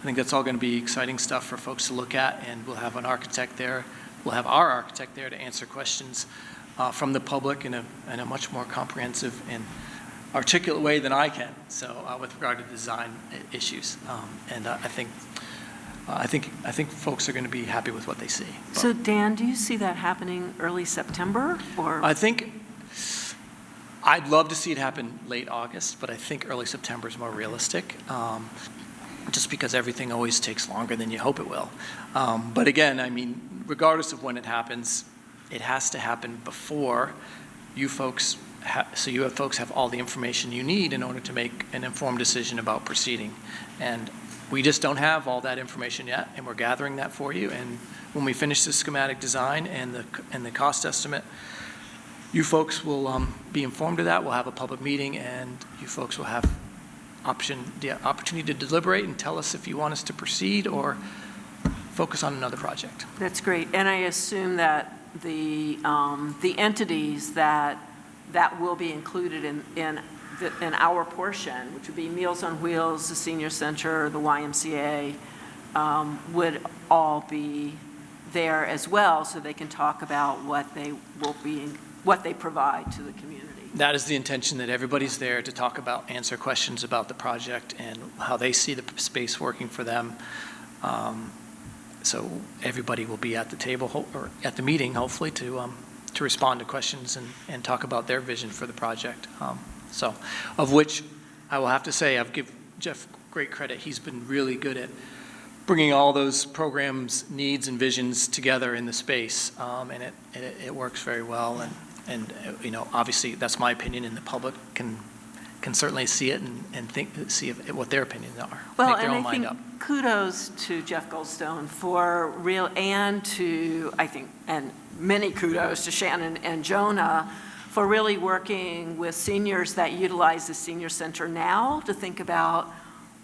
[SPEAKER 13] think that's all going to be exciting stuff for folks to look at, and we'll have an architect there. We'll have our architect there to answer questions from the public in a much more comprehensive and articulate way than I can, so with regard to design issues. And I think folks are going to be happy with what they see.
[SPEAKER 2] So Dan, do you see that happening early September, or?
[SPEAKER 13] I think I'd love to see it happen late August, but I think early September is more realistic, just because everything always takes longer than you hope it will. But again, I mean, regardless of when it happens, it has to happen before you folks, so you folks have all the information you need in order to make an informed decision about proceeding. And we just don't have all that information yet, and we're gathering that for you. And when we finish the schematic design and the cost estimate, you folks will be informed of that. We'll have a public meeting, and you folks will have the opportunity to deliberate and tell us if you want us to proceed or focus on another project.
[SPEAKER 2] That's great. And I assume that the entities that will be included in our portion, which would be Meals on Wheels, the Senior Center, the YMCA, would all be there as well, so they can talk about what they provide to the community.
[SPEAKER 13] That is the intention, that everybody's there to talk about, answer questions about the project and how they see the space working for them. So everybody will be at the table, or at the meeting, hopefully, to respond to questions and talk about their vision for the project. So, of which I will have to say, I've given Jeff great credit. He's been really good at bringing all those programs, needs, and visions together in the space, and it works very well. And you know, obviously, that's my opinion, and the public can certainly see it and see what their opinions are.
[SPEAKER 2] Well,
[SPEAKER 13] make their
[SPEAKER 2] and
[SPEAKER 13] own
[SPEAKER 2] I
[SPEAKER 13] mind
[SPEAKER 2] think
[SPEAKER 13] up.
[SPEAKER 2] kudos to Jeff Goldstone for real, and to, I think, and many kudos to Shannon and Jonah for really working with seniors that utilize the senior center now to think about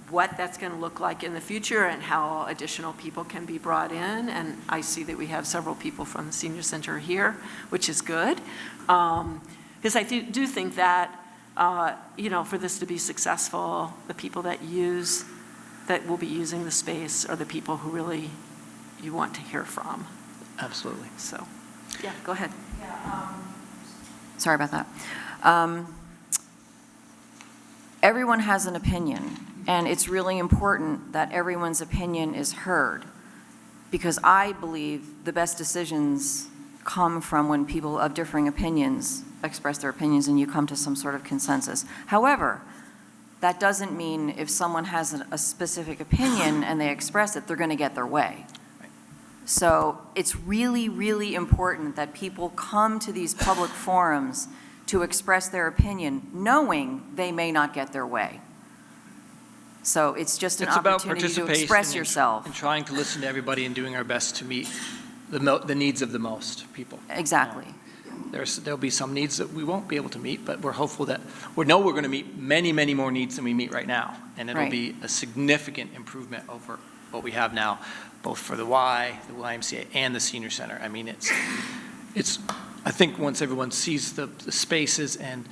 [SPEAKER 2] what that's going to look like in the future and how additional people can be brought in. And I see that we have several people from the senior center here, which is good. Because I do think that, you know, for this to be successful, the people that will be using the space are the people who really you want to hear from.
[SPEAKER 13] Absolutely.
[SPEAKER 2] So, yeah, go ahead.
[SPEAKER 6] Yeah, sorry about that. Everyone has an opinion, and it's really important that everyone's opinion is heard, because I believe the best decisions come from when people of differing opinions express their opinions and you come to some sort of consensus. However, that doesn't mean if someone has a specific opinion and they express it, they're going to get their way. So it's really, really important that people come to these public forums to express their opinion, knowing they may not get their way. So it's just an opportunity to express yourself.
[SPEAKER 13] And trying to listen to everybody and doing our best to meet the needs of the most people.
[SPEAKER 6] Exactly.
[SPEAKER 13] There'll be some needs that we won't be able to meet, but we're hopeful that we're going to meet many, many more needs than we meet right now. And it'll be a significant improvement over what we have now, both for the YMCA, and the Senior Center. I mean, it's. I think once everyone sees the spaces and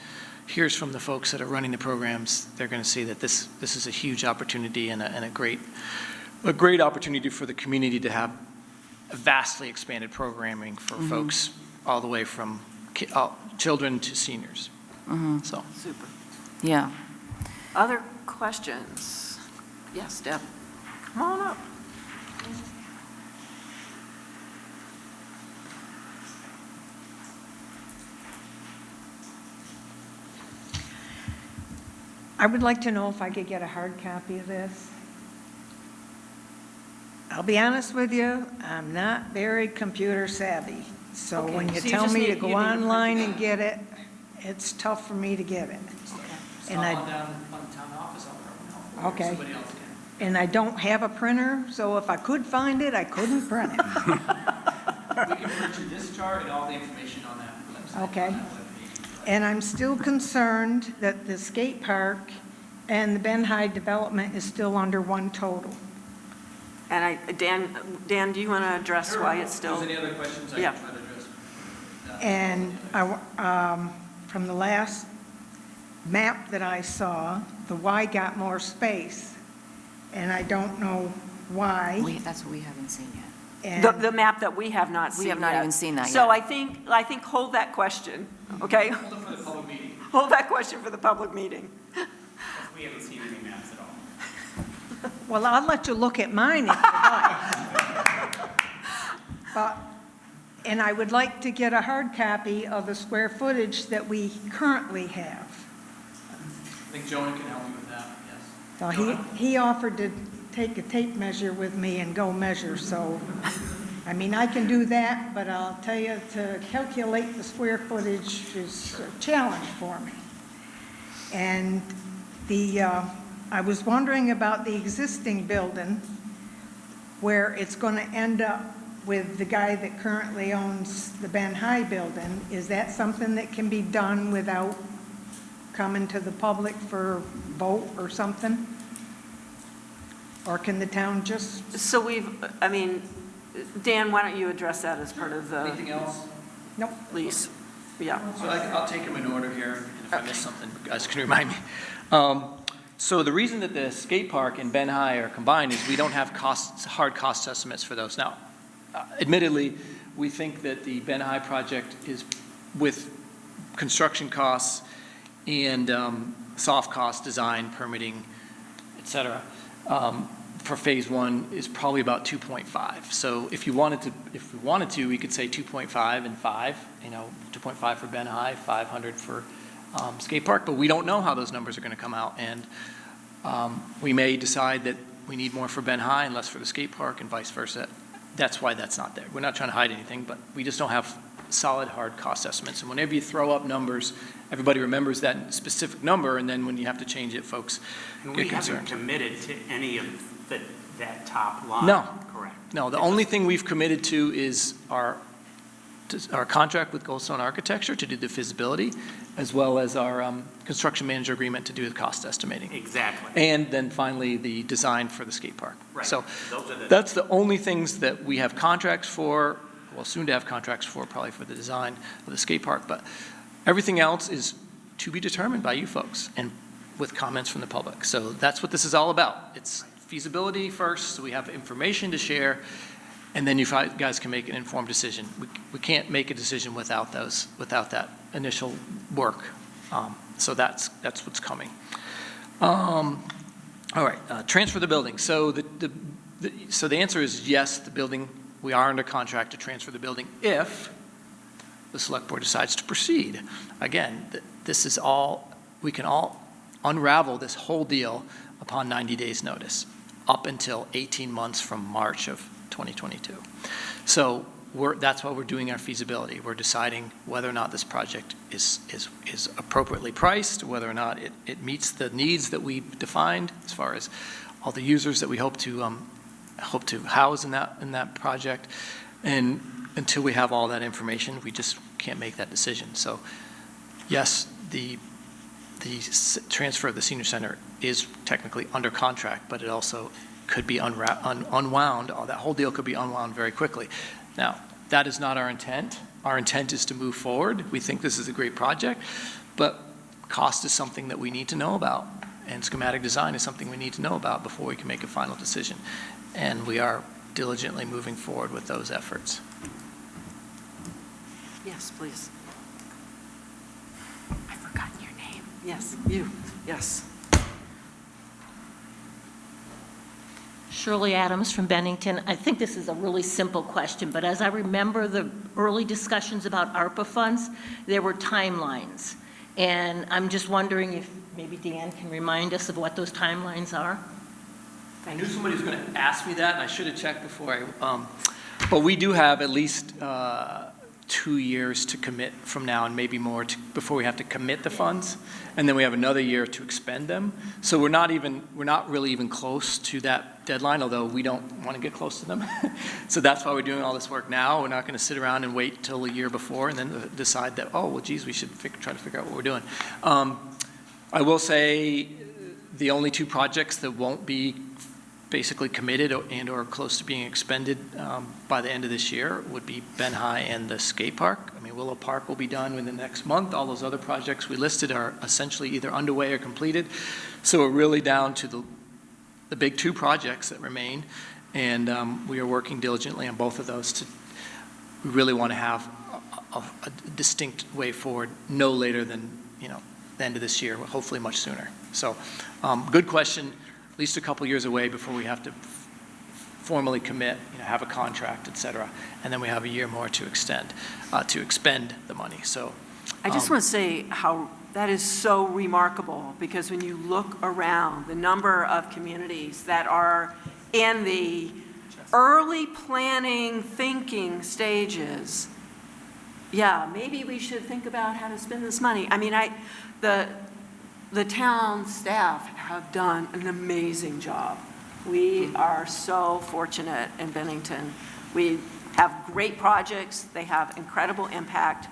[SPEAKER 13] hears from the folks that are running the programs, they're going to see that this is a huge opportunity and a great opportunity for the community to have a vastly expanded programming for folks all the way from children to seniors. So
[SPEAKER 2] super.
[SPEAKER 6] Yeah.
[SPEAKER 2] Other questions? Yes, Deb. Come on up.
[SPEAKER 12] I would like to know if I could get a hard copy of this. I'll be honest with you, I'm not very computer savvy. So
[SPEAKER 2] Okay,
[SPEAKER 12] when you
[SPEAKER 2] so you
[SPEAKER 12] tell
[SPEAKER 2] just
[SPEAKER 12] me
[SPEAKER 2] need-
[SPEAKER 12] to
[SPEAKER 2] you
[SPEAKER 12] go
[SPEAKER 2] need to print
[SPEAKER 12] online
[SPEAKER 2] it
[SPEAKER 12] and
[SPEAKER 2] out.
[SPEAKER 12] get it, it's tough for me to get it.
[SPEAKER 13] it's
[SPEAKER 12] And
[SPEAKER 13] all
[SPEAKER 12] I-
[SPEAKER 13] down on the town office now.
[SPEAKER 12] Okay.
[SPEAKER 13] Somebody else can.
[SPEAKER 12] And I don't have a printer, so if I could find it, I couldn't print it.
[SPEAKER 13] We can print you this chart and all the information on that website.
[SPEAKER 12] Okay.
[SPEAKER 13] on that webpage.
[SPEAKER 12] And I'm still concerned that the skate park and the Ben High development is still under one total.
[SPEAKER 2] And Dan, do you want to address why it's still?
[SPEAKER 13] If there's any other questions, I
[SPEAKER 2] Yeah.
[SPEAKER 13] can try to address.
[SPEAKER 12] And from the last map that I saw, the Y got more space, and I don't know why.
[SPEAKER 6] That's what we haven't seen yet.
[SPEAKER 12] And
[SPEAKER 2] The map that we have not seen
[SPEAKER 6] We have not
[SPEAKER 2] yet.
[SPEAKER 6] even seen that
[SPEAKER 2] So
[SPEAKER 6] yet.
[SPEAKER 2] I think hold that question, okay?
[SPEAKER 13] Hold it for the public meeting.
[SPEAKER 2] hold that question for the public meeting.
[SPEAKER 7] We haven't seen any maps at all.
[SPEAKER 12] Well, I'll let you look at mine if you like. And I would like to get a hard copy of the square footage that we currently have.
[SPEAKER 13] I think Joan can help you with that, yes.
[SPEAKER 12] Well, he offered to take a tape measure with me and go measure, so, I mean, I can do that, but I'll tell you, to calculate the square footage is a challenge for me. And I was wondering about the existing building, where it's going to end up with the guy that currently owns the Ben High building. Is that something that can be done without coming to the public for vote or something? Or can the town just?
[SPEAKER 2] So I mean, Dan, why don't you address that as part of the
[SPEAKER 13] Anything else?
[SPEAKER 12] Nope.
[SPEAKER 2] lease? Yeah.
[SPEAKER 13] So I'll take them in order here, and if I miss something, you guys can remind me. So the reason that the skate park and Ben High are combined is we don't have hard cost estimates for those. Now, admittedly, we think that the Ben High project is, with construction costs and soft cost, design, permitting, et cetera, for phase one is probably about 2.5. So if we wanted to, we could say 2.5 and 5, 2.5 for Ben High, 500 for skate park, but we don't know how those numbers are going to come out, and we may decide that we need more for Ben High and less for the skate park, and vice versa. That's why that's not there. We're not trying to hide anything, but we just don't have solid hard cost estimates. And whenever you throw up numbers, everybody remembers that specific number, and then when you have to change it, folks get concerned.
[SPEAKER 7] We haven't committed to any of that top line.
[SPEAKER 13] No.
[SPEAKER 7] Correct.
[SPEAKER 13] No, the only thing we've committed to is our contract with Goldstone Architecture to do the feasibility, as well as our construction manager agreement to do the cost estimating.
[SPEAKER 7] Exactly.
[SPEAKER 13] And then finally, the design for the skate park.
[SPEAKER 7] Right.
[SPEAKER 13] So
[SPEAKER 7] Those are
[SPEAKER 13] that's the only things that we have contracts for, well, soon to have contracts for, probably for the design of the skate park. But everything else is to be determined by you folks and with comments from the public. So that's what this is all about. It's feasibility first, so we have information to share, and then you guys can make an informed decision. We can't make a decision without that initial work. So that's what's coming. All right, transfer the building. So so the answer is yes, the building, we are under contract to transfer the building if the select board decides to proceed. Again, this is all, we can all unravel this whole deal upon 90 days notice, up until 18 months from March of 2022. So that's why we're doing our feasibility. We're deciding whether or not this project is appropriately priced, whether or not it meets the needs that we defined as far as all the users that we hope to house in that project. And until we have all that information, we just can't make that decision. So yes, the transfer of the senior center is technically under contract, but it also could be unwound. That whole deal could be unwound very quickly. Now, that is not our intent. Our intent is to move forward. We think this is a great project, but cost is something that we need to know about, and schematic design is something we need to know about before we can make a final decision. And we are diligently moving forward with those efforts.
[SPEAKER 2] Yes, please. I've forgotten your name. Yes, you. Yes.
[SPEAKER 16] Shirley Adams from Bennington. I think this is a really simple question, but as I remember the early discussions about ARPA funds, there were timelines. And I'm just wondering if maybe Dan can remind us of what those timelines are.
[SPEAKER 13] I knew somebody was going to ask me that, and I should have checked before but we do have at least 2 years to commit from now, and maybe more before we have to commit the funds, and then we have another year to expend them. So we're not really even close to that deadline, although we don't want to get close to them. So that's why we're doing all this work now. We're not going to sit around and wait till a year before and then decide that, oh, well, geez, we should try to figure out what we're doing. I will say the only two projects that won't be basically committed and or close to being expended by the end of this year would be Ben High and the skate park. I mean, Willow Park will be done within the next month. All those other projects we listed are essentially either underway or completed. So we're really down to the big two projects that remain, and we are working diligently on both of those. We really want to have a distinct way forward no later than the end of this year, hopefully much sooner. So, good question. At least a couple years away before we have to formally commit, have a contract, et cetera. And then we have a year more to expend the money. So,
[SPEAKER 2] I just want to say how that is so remarkable, because when you look around the number of communities that are in the early planning, thinking stages, yeah, maybe we should think about how to spend this money. I mean, the town staff have done an amazing job. We are so fortunate in Bennington. We have great projects, they have incredible impact,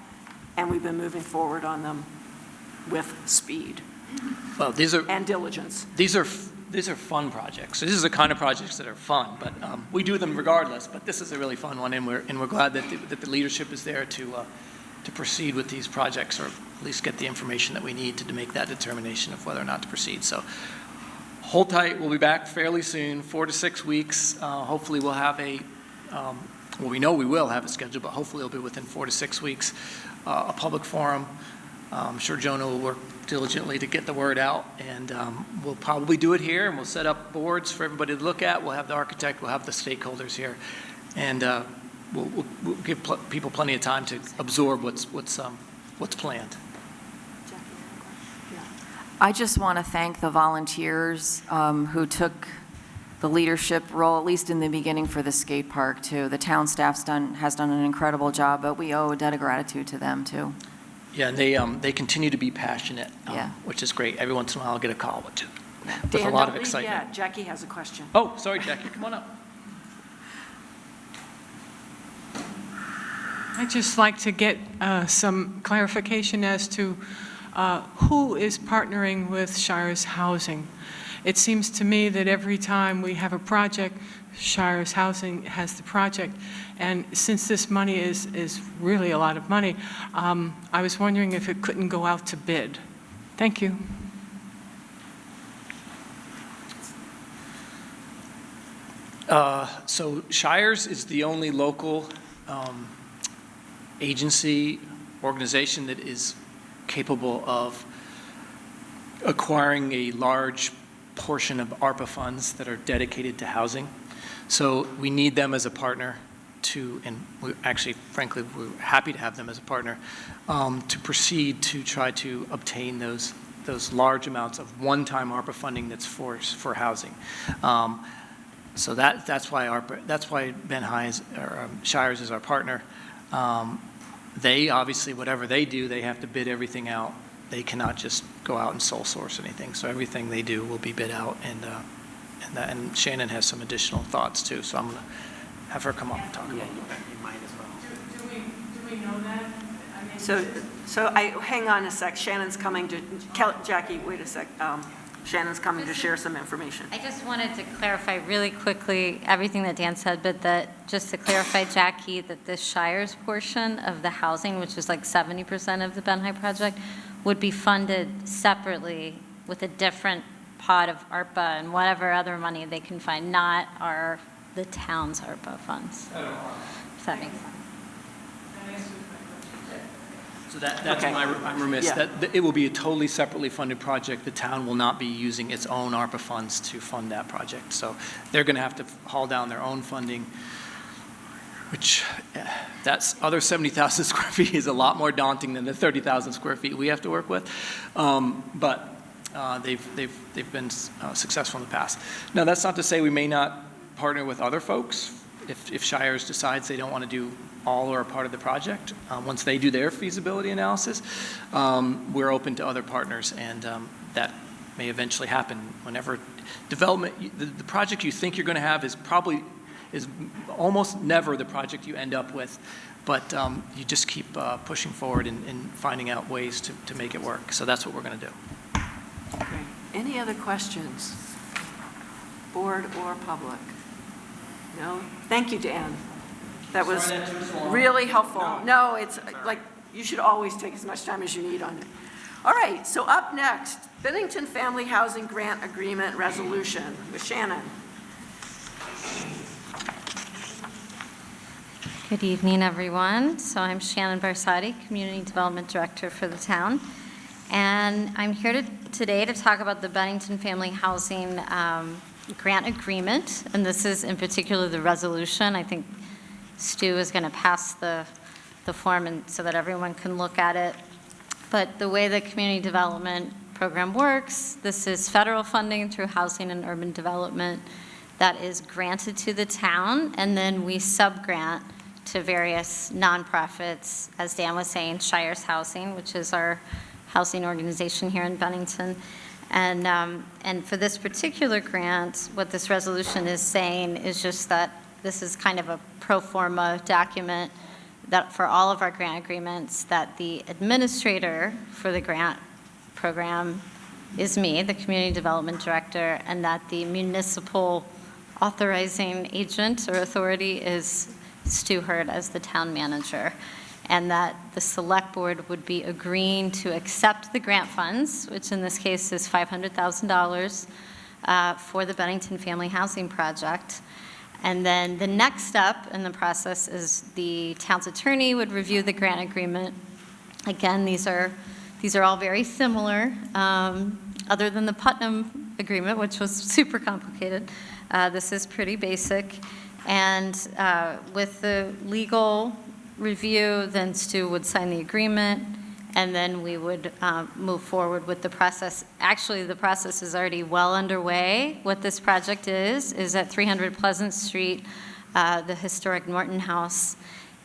[SPEAKER 2] and we've been moving forward on them with speed.
[SPEAKER 13] Well,
[SPEAKER 2] and diligence.
[SPEAKER 13] These are fun projects. So these are the kind of projects that are fun, but we do them regardless. But this is a really fun one, and we're glad that the leadership is there to proceed with these projects, or at least get the information that we need to make that determination of whether or not to proceed. So hold tight. We'll be back fairly soon, 4 to 6 weeks. Hopefully we'll have well, we know we will have a schedule, but hopefully it'll be within 4 to 6 weeks, a public forum. I'm sure Jonah will work diligently to get the word out, and we'll probably do it here, and we'll set up boards for everybody to look at. We'll have the architect, we'll have the stakeholders here, and we'll give people plenty of time to absorb what's planned.
[SPEAKER 6] I just want to thank the volunteers who took the leadership role, at least in the beginning, for the skate park too. The town staff has done an incredible job, but we owe a debt of gratitude to them too.
[SPEAKER 13] Yeah, and they continue to be passionate, which is great. Every once in a while I'll get a call with
[SPEAKER 2] Dan,
[SPEAKER 13] a lot of excitement.
[SPEAKER 2] Yeah, Jackie has a question.
[SPEAKER 13] Oh, sorry, Jackie, come on up.
[SPEAKER 9] I'd just like to get some clarification as to who is partnering with Shires Housing. It seems to me that every time we have a project, Shires Housing has the project. And since this money is really a lot of money, I was wondering if it couldn't go out to bid. Thank you.
[SPEAKER 13] So Shires is the only local agency, organization that is capable of acquiring a large portion of ARPA funds that are dedicated to housing. So we need them as a partner and we actually, frankly, we're happy to have them as a partner to proceed to try to obtain those large amounts of one-time ARPA funding that's for housing. So that's why Ben High Shires is our partner. They obviously, whatever they do, they have to bid everything out. They cannot just go out and sole source anything. So everything they do will be bid out, and Shannon has some additional thoughts too. So I'm going to have her come up and talk about it.
[SPEAKER 7] You might as well.
[SPEAKER 9] Do we know that?
[SPEAKER 2] So hang on a sec. Shannon's coming to Jackie. Wait a sec. Shannon's coming to share some information.
[SPEAKER 17] I just wanted to clarify really quickly everything that Dan said, but just to clarify, Jackie, that the Shires portion of the housing, which is like 70% of the Ben High project, would be funded separately with a different pot of ARPA and whatever other money they can find, not the town's ARPA funds. If that makes sense.
[SPEAKER 13] So that's
[SPEAKER 2] Okay.
[SPEAKER 13] I'm remiss.
[SPEAKER 2] Yeah.
[SPEAKER 13] That it will be a totally separately funded project. The town will not be using its own ARPA funds to fund that project. So they're going to have to haul down their own funding, which that's other 70,000 square feet is a lot more daunting than the 30,000 square feet we have to work with. But they've been successful in the past. Now, that's not to say we may not partner with other folks if Shires decides they don't want to do all or a part of the project. Once they do their feasibility analysis, we're open to other partners, and that may eventually happen whenever development, the project you think you're going to have is almost never the project you end up with, but you just keep pushing forward and finding out ways to make it work. So that's what we're going to do.
[SPEAKER 2] Great. Any other questions? Board or public? No? Thank you, Dan. That was really helpful. No, it's like you should always take as much time as you need on it. All right, so up next, Binnington Family Housing Grant Agreement Resolution with Shannon.
[SPEAKER 17] Good evening, everyone. So I'm Shannon Barsotti, Community Development Director for the town. And I'm here today to talk about the Bennington Family Housing Grant Agreement, and this is in particular the resolution. I think Stu is going to pass the form and so that everyone can look at it. But the way the community development program works, this is federal funding through Housing and Urban Development that is granted to the town, and then we sub-grant to various nonprofits, as Dan was saying, Shire's Housing, which is our housing organization here in Bennington. And for this particular grant, what this resolution is saying is just that this is kind of a pro forma document that for all of our grant agreements, that the administrator for the grant program is me, the community development director, and that the municipal authorizing agent or authority is Stu Hurd as the town manager, and that the select board would be agreeing to accept the grant funds, which in this case is $500,000 for the Bennington Family Housing Project. And then the next step in the process is the town's attorney would review the grant agreement. Again, these are all very similar, other than the Putnam agreement, which was super complicated. This is pretty basic. And with the legal review, then Stu would sign the agreement, and then we would move forward with the process. Actually, the process is already well underway. What this project is at 300 Pleasant Street, the historic Norton House.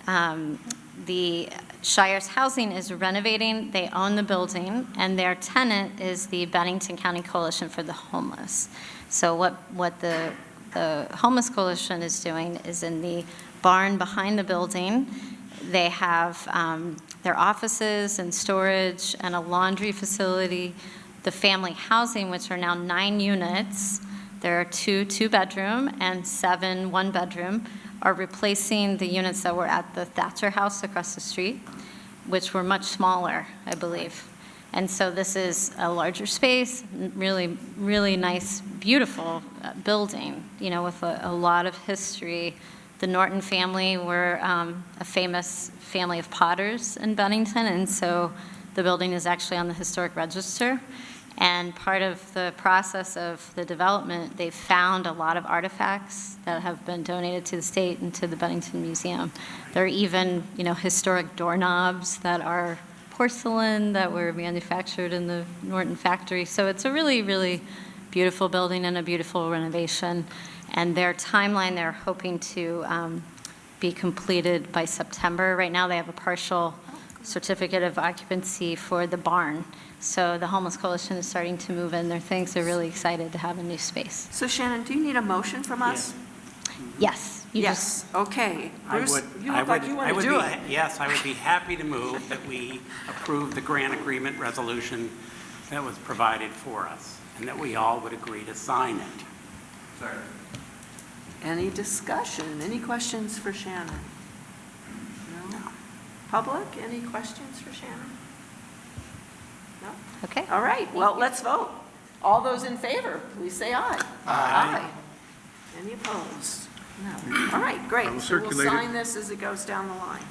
[SPEAKER 17] The Shire's Housing is renovating. They own the building, and their tenant is the Bennington County Coalition for the Homeless. So what the Homeless Coalition is doing is in the barn behind the building. They have their offices and storage and a laundry facility. The family housing, which are now 9 units, there are 2 2-bedroom and 7 1-bedroom, are replacing the units that were at the Thatcher House across the street, which were much smaller, I believe. And so this is a larger space, really, really nice, beautiful building, with a lot of history. The Norton family were a famous family of potters in Bennington, and so the building is actually on the historic register. And part of the process of the development, they found a lot of artifacts that have been donated to the state and to the Bennington Museum. There are even, historic doorknobs that are porcelain that were manufactured in the Norton factory. So it's a really, really beautiful building and a beautiful renovation. And their timeline, they're hoping to be completed by September. Right now, they have a partial certificate of occupancy for the barn. So the Homeless Coalition is starting to move in their things. They're really excited to have a new space.
[SPEAKER 2] So Shannon, do you need a motion from us?
[SPEAKER 17] Yes.
[SPEAKER 2] Yes, okay. Bruce, you look like you want to do it.
[SPEAKER 7] Yes, I would be happy to move that we approve the grant agreement resolution that was provided for us, and that we all would agree to sign it.
[SPEAKER 2] Sorry. Any discussion? Any questions for Shannon? No? Public, any questions for Shannon? No?
[SPEAKER 17] Okay.
[SPEAKER 2] All right, well, let's vote. All those in favor, please say aye. Aye. Any opposed? No. All right, great. So we'll sign this as it goes down the line.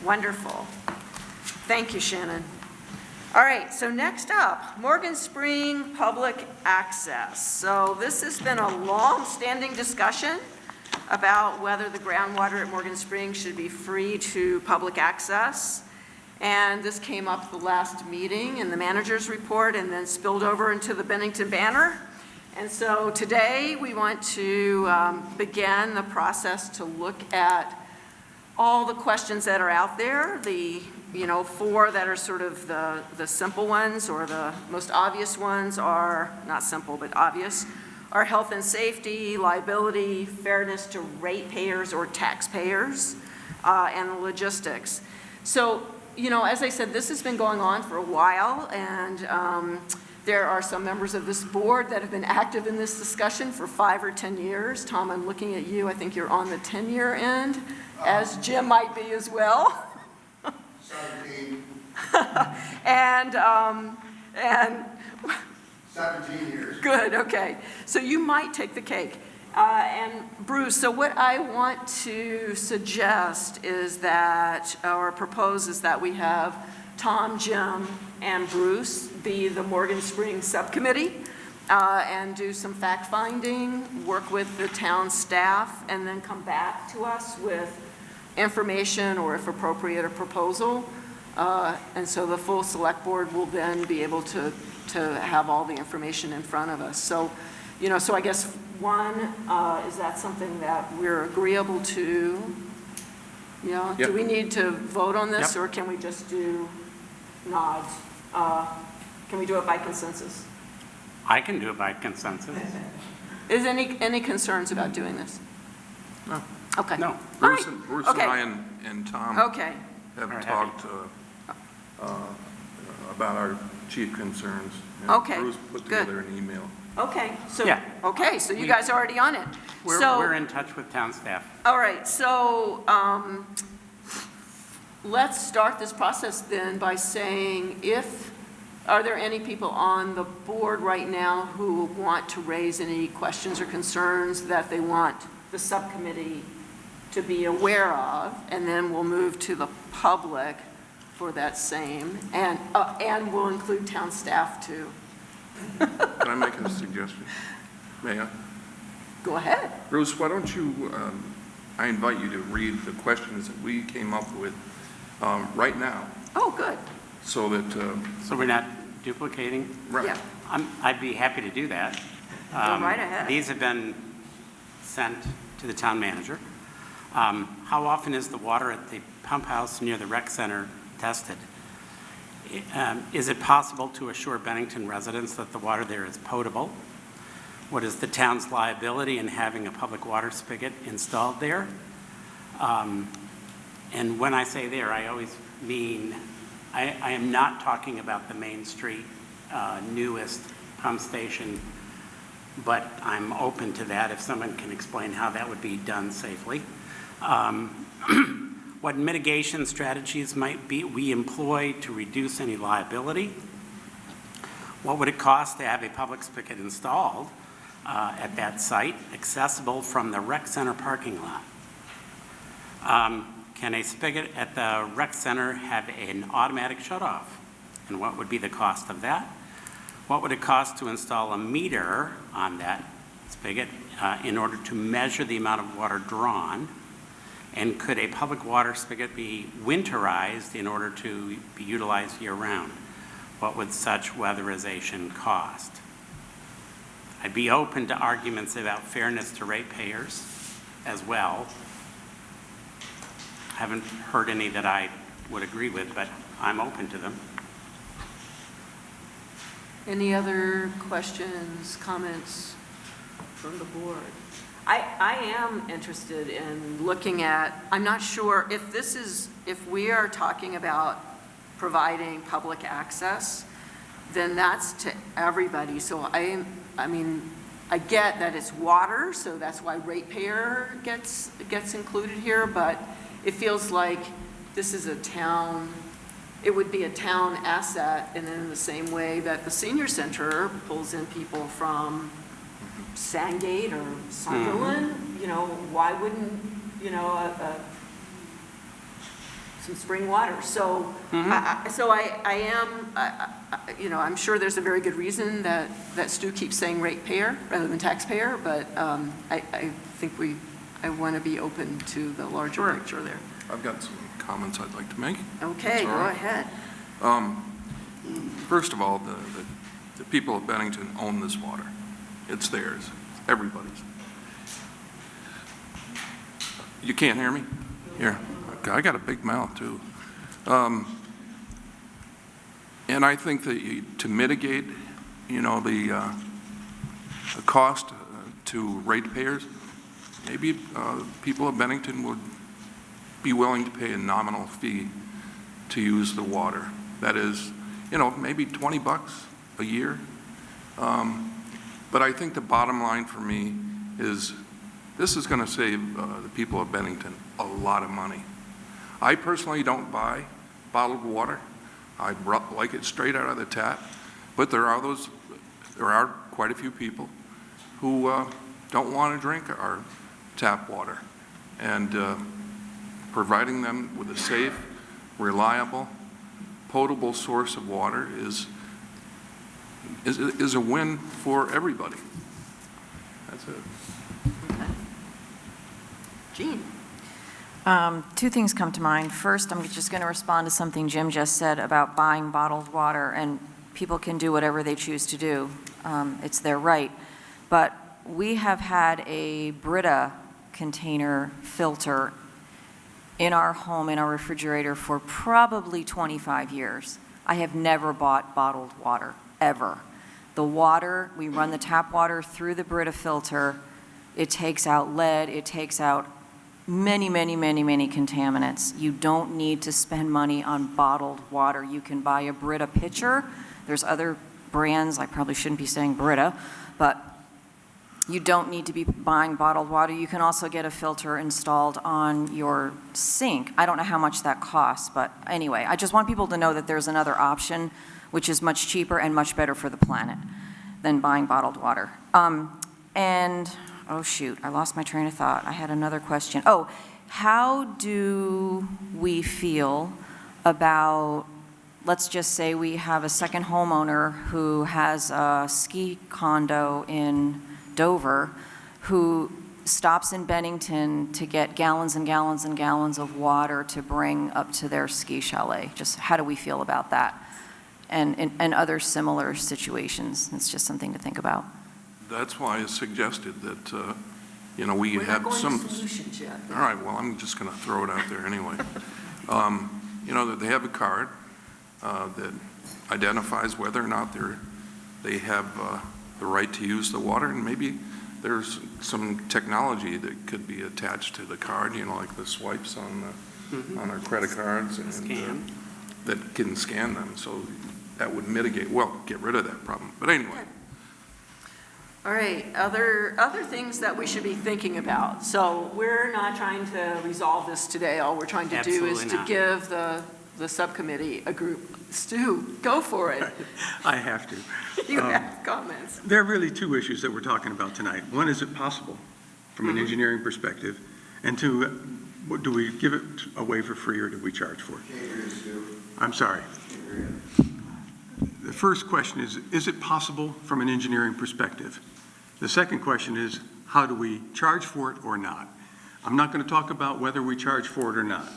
[SPEAKER 2] Wonderful. Thank you, Shannon. All right, so next up, Morgan Spring Public Access. So this has been a long-standing discussion about whether the groundwater at Morgan Spring should be free to public access. And this came up the last meeting in the manager's report and then spilled over into the Bennington Banner. And so today we want to begin the process to look at all the questions that are out there, the 4 that are sort of the simple ones, or the most obvious ones are, not simple but obvious, are health and safety, liability, fairness to ratepayers or taxpayers, and the logistics. So, as I said, this has been going on for a while, and there are some members of this board that have been active in this discussion for 5 or 10 years. Tom, I'm looking at you. I think you're on the 10-year end, as Jim might be as well.
[SPEAKER 4] 17.
[SPEAKER 2] and
[SPEAKER 4] 17 years.
[SPEAKER 2] Good, okay. So you might take the cake. And Bruce, so what I want to suggest is that, or propose is that we have Tom, Jim, and Bruce be the Morgan Springs Subcommittee and do some fact-finding, work with the town staff, and then come back to us with information or, if appropriate, a proposal. And so the full select board will then be able to have all the information in front of us. So, so I guess one, is that something that we're agreeable to? Yeah.
[SPEAKER 5] Yep.
[SPEAKER 2] Do we need to vote on this,
[SPEAKER 7] Yep.
[SPEAKER 2] or can we just do nods? Can we do it by consensus?
[SPEAKER 7] I can do it by consensus.
[SPEAKER 2] Is any concerns about doing this?
[SPEAKER 5] No.
[SPEAKER 2] Okay.
[SPEAKER 7] No.
[SPEAKER 5] Bruce,
[SPEAKER 2] All
[SPEAKER 5] and,
[SPEAKER 2] right.
[SPEAKER 5] Bruce
[SPEAKER 2] Okay.
[SPEAKER 5] and I and Tom
[SPEAKER 2] Okay.
[SPEAKER 5] have
[SPEAKER 7] All right.
[SPEAKER 5] talked about our chief concerns. And
[SPEAKER 2] Okay,
[SPEAKER 5] Bruce put
[SPEAKER 2] good.
[SPEAKER 5] together an email.
[SPEAKER 2] Okay, so,
[SPEAKER 7] Yeah.
[SPEAKER 2] okay, so you
[SPEAKER 7] We-
[SPEAKER 2] guys are already on it. So,
[SPEAKER 7] We're in touch with town staff.
[SPEAKER 2] all right, so let's start this process then by saying are there any people on the board right now who want to raise any questions or concerns that they want the subcommittee to be aware of? And then we'll move to the public for that same, and we'll include town staff too.
[SPEAKER 5] Can I make a suggestion? May I?
[SPEAKER 2] Go ahead.
[SPEAKER 5] Bruce, why don't you, I invite you to read the questions that we came up with right now,
[SPEAKER 2] Oh, good.
[SPEAKER 5] so that,
[SPEAKER 7] So we're not duplicating?
[SPEAKER 5] right.
[SPEAKER 2] Yeah.
[SPEAKER 7] I'd be happy to do that.
[SPEAKER 2] Go right ahead.
[SPEAKER 7] These have been sent to the town manager. How often is the water at the pump house near the rec center tested? Is it possible to assure Bennington residents that the water there is potable? What is the town's liability in having a public water spigot installed there? And when I say there, I always mean, I am not talking about the Main Street newest pump station, but I'm open to that if someone can explain how that would be done safely. What mitigation strategies might be we employ to reduce any liability? What would it cost to have a public spigot installed at that site, accessible from the rec center parking lot? Can a spigot at the rec center have an automatic shutoff? And what would be the cost of that? What would it cost to install a meter on that spigot in order to measure the amount of water drawn? And could a public water spigot be winterized in order to be utilized year-round? What would such weatherization cost? I'd be open to arguments about fairness to ratepayers as well. Haven't heard any that I would agree with, but I'm open to them.
[SPEAKER 2] Any other questions, comments from the board? I am interested in looking at, I'm not sure if we are talking about providing public access, then that's to everybody. So I mean, I get that it's water, so that's why ratepayer gets included here, but it feels like this is a town, it would be a town asset, and in the same way that the senior center pulls in people from Sandgate or Sunderland, why wouldn't, some spring water? So, I'm sure there's a very good reason that Stu keeps saying ratepayer rather than taxpayer, but I think I want to be open to the larger picture there.
[SPEAKER 5] I've got some comments I'd like to make.
[SPEAKER 2] Okay, go ahead.
[SPEAKER 5] First of all, the people of Bennington own this water. It's theirs, everybody's. You can't hear me? Here, I got a big mouth too. And I think that to mitigate, the cost to ratepayers, maybe people of Bennington would be willing to pay a nominal fee to use the water. That is, maybe $20 a year. But I think the bottom line for me is this is going to save the people of Bennington a lot of money. I personally don't buy bottled water. I like it straight out of the tap. But there are quite a few people who don't want to drink our tap water. And providing them with a safe, reliable, potable source of water is a win for everybody. That's it.
[SPEAKER 2] Jean?
[SPEAKER 6] Two things come to mind. First, I'm just going to respond to something Jim just said about buying bottled water, and people can do whatever they choose to do. It's their right. But we have had a Brita container filter in our home, in our refrigerator, for probably 25 years. I have never bought bottled water, ever. The water, we run the tap water through the Brita filter. It takes out lead, it takes out many, many, many, many contaminants. You don't need to spend money on bottled water. You can buy a Brita pitcher. There's other brands, I probably shouldn't be saying Brita, but you don't need to be buying bottled water. You can also get a filter installed on your sink. I don't know how much that costs, but anyway, I just want people to know that there's another option which is much cheaper and much better for the planet than buying bottled water. And, oh shoot, I lost my train of thought. I had another question. Oh, how do we feel about, let's just say we have a second homeowner who has a ski condo in Dover, who stops in Bennington to get gallons and gallons and gallons of water to bring up to their ski chalet. Just how do we feel about that? And other similar situations. It's just something to think about.
[SPEAKER 5] That's why I suggested that, we have some.
[SPEAKER 2] Solutions yet.
[SPEAKER 5] All right, well, I'm just going to throw it out there anyway. That they have a card that identifies whether or not they have the right to use the water, and maybe there's some technology that could be attached to the card, like the swipes on our credit cards, and that can scan them. So that would get rid of that problem. But anyway.
[SPEAKER 2] All right, other things that we should be thinking about. So we're not trying to resolve this today. All we're trying to do is to give the subcommittee a group. Stu, go for it.
[SPEAKER 18] I have to.
[SPEAKER 2] You have comments.
[SPEAKER 18] There are really two issues that we're talking about tonight. One, is it possible from an engineering perspective? And two, do we give it away for free or do we charge for it? I'm sorry. The first question is it possible from an engineering perspective? The second question is, how do we charge for it or not? I'm not going to talk about whether we charge for it or not.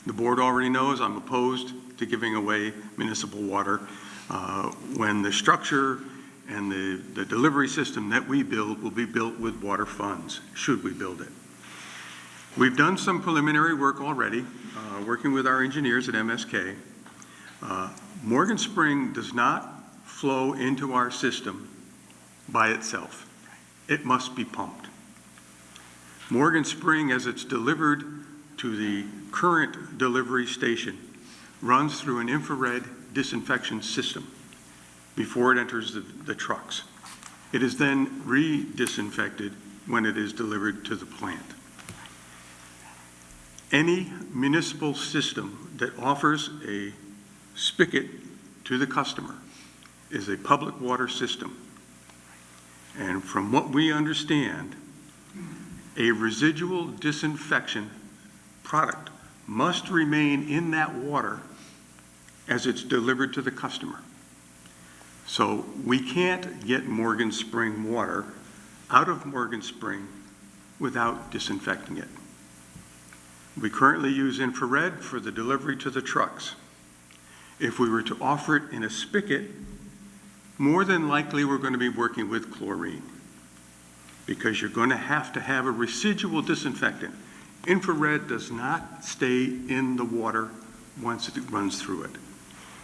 [SPEAKER 18] The board already knows I'm opposed to giving away municipal water when the structure and the delivery system that we build will be built with water funds, should we build it. We've done some preliminary work already, working with our engineers at MSK. Morgan Spring does not flow into our system by itself. It must be pumped. Morgan Spring, as it's delivered to the current delivery station, runs through an infrared disinfection system before it enters the trucks. It is then re-disinfected when it is delivered to the plant. Any municipal system that offers a spigot to the customer is a public water system. And from what we understand, a residual disinfection product must remain in that water as it's delivered to the customer. So we can't get Morgan Spring water out of Morgan Spring without disinfecting it. We currently use infrared for the delivery to the trucks. If we were to offer it in a spigot, more than likely we're going to be working with chlorine, because you're going to have a residual disinfectant. Infrared does not stay in the water once it runs through it.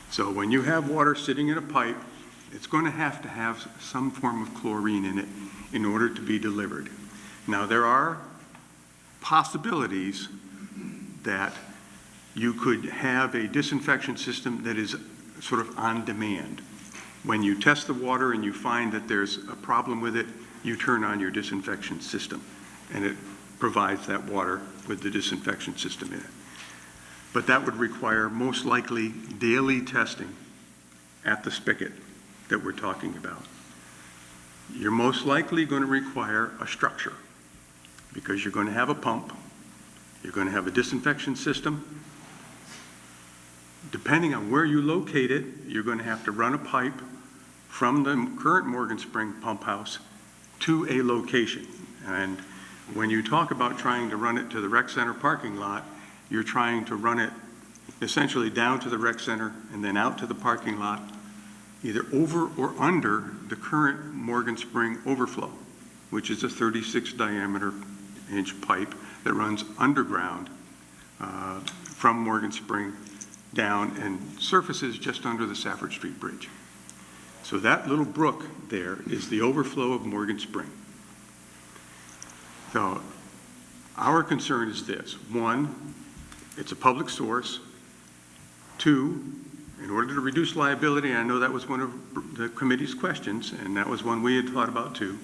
[SPEAKER 18] So when you have water sitting in a pipe, it's going to have some form of chlorine in it in order to be delivered. Now, there are possibilities that you could have a disinfection system that is sort of on demand. When you test the water and you find that there's a problem with it, you turn on your disinfection system, and it provides that water with the disinfection system in it. But that would require most likely daily testing at the spigot that we're talking about. You're most likely going to require a structure, because you're going to have a pump, you're going to have a disinfection system. Depending on where you locate it, you're going to have to run a pipe from the current Morgan Spring pump house to a location. And when you talk about trying to run it to the rec center parking lot, you're trying to run it essentially down to the rec center and then out to the parking lot, either over or under the current Morgan Spring overflow, which is a 36 diameter inch pipe that runs underground from Morgan Spring down and surfaces just under the Safford Street Bridge. So that little brook there is the overflow of Morgan Spring. So our concern is this: one, it's a public source. Two, in order to reduce liability, and I know that was one of the committee's questions, and that was one we had thought about too,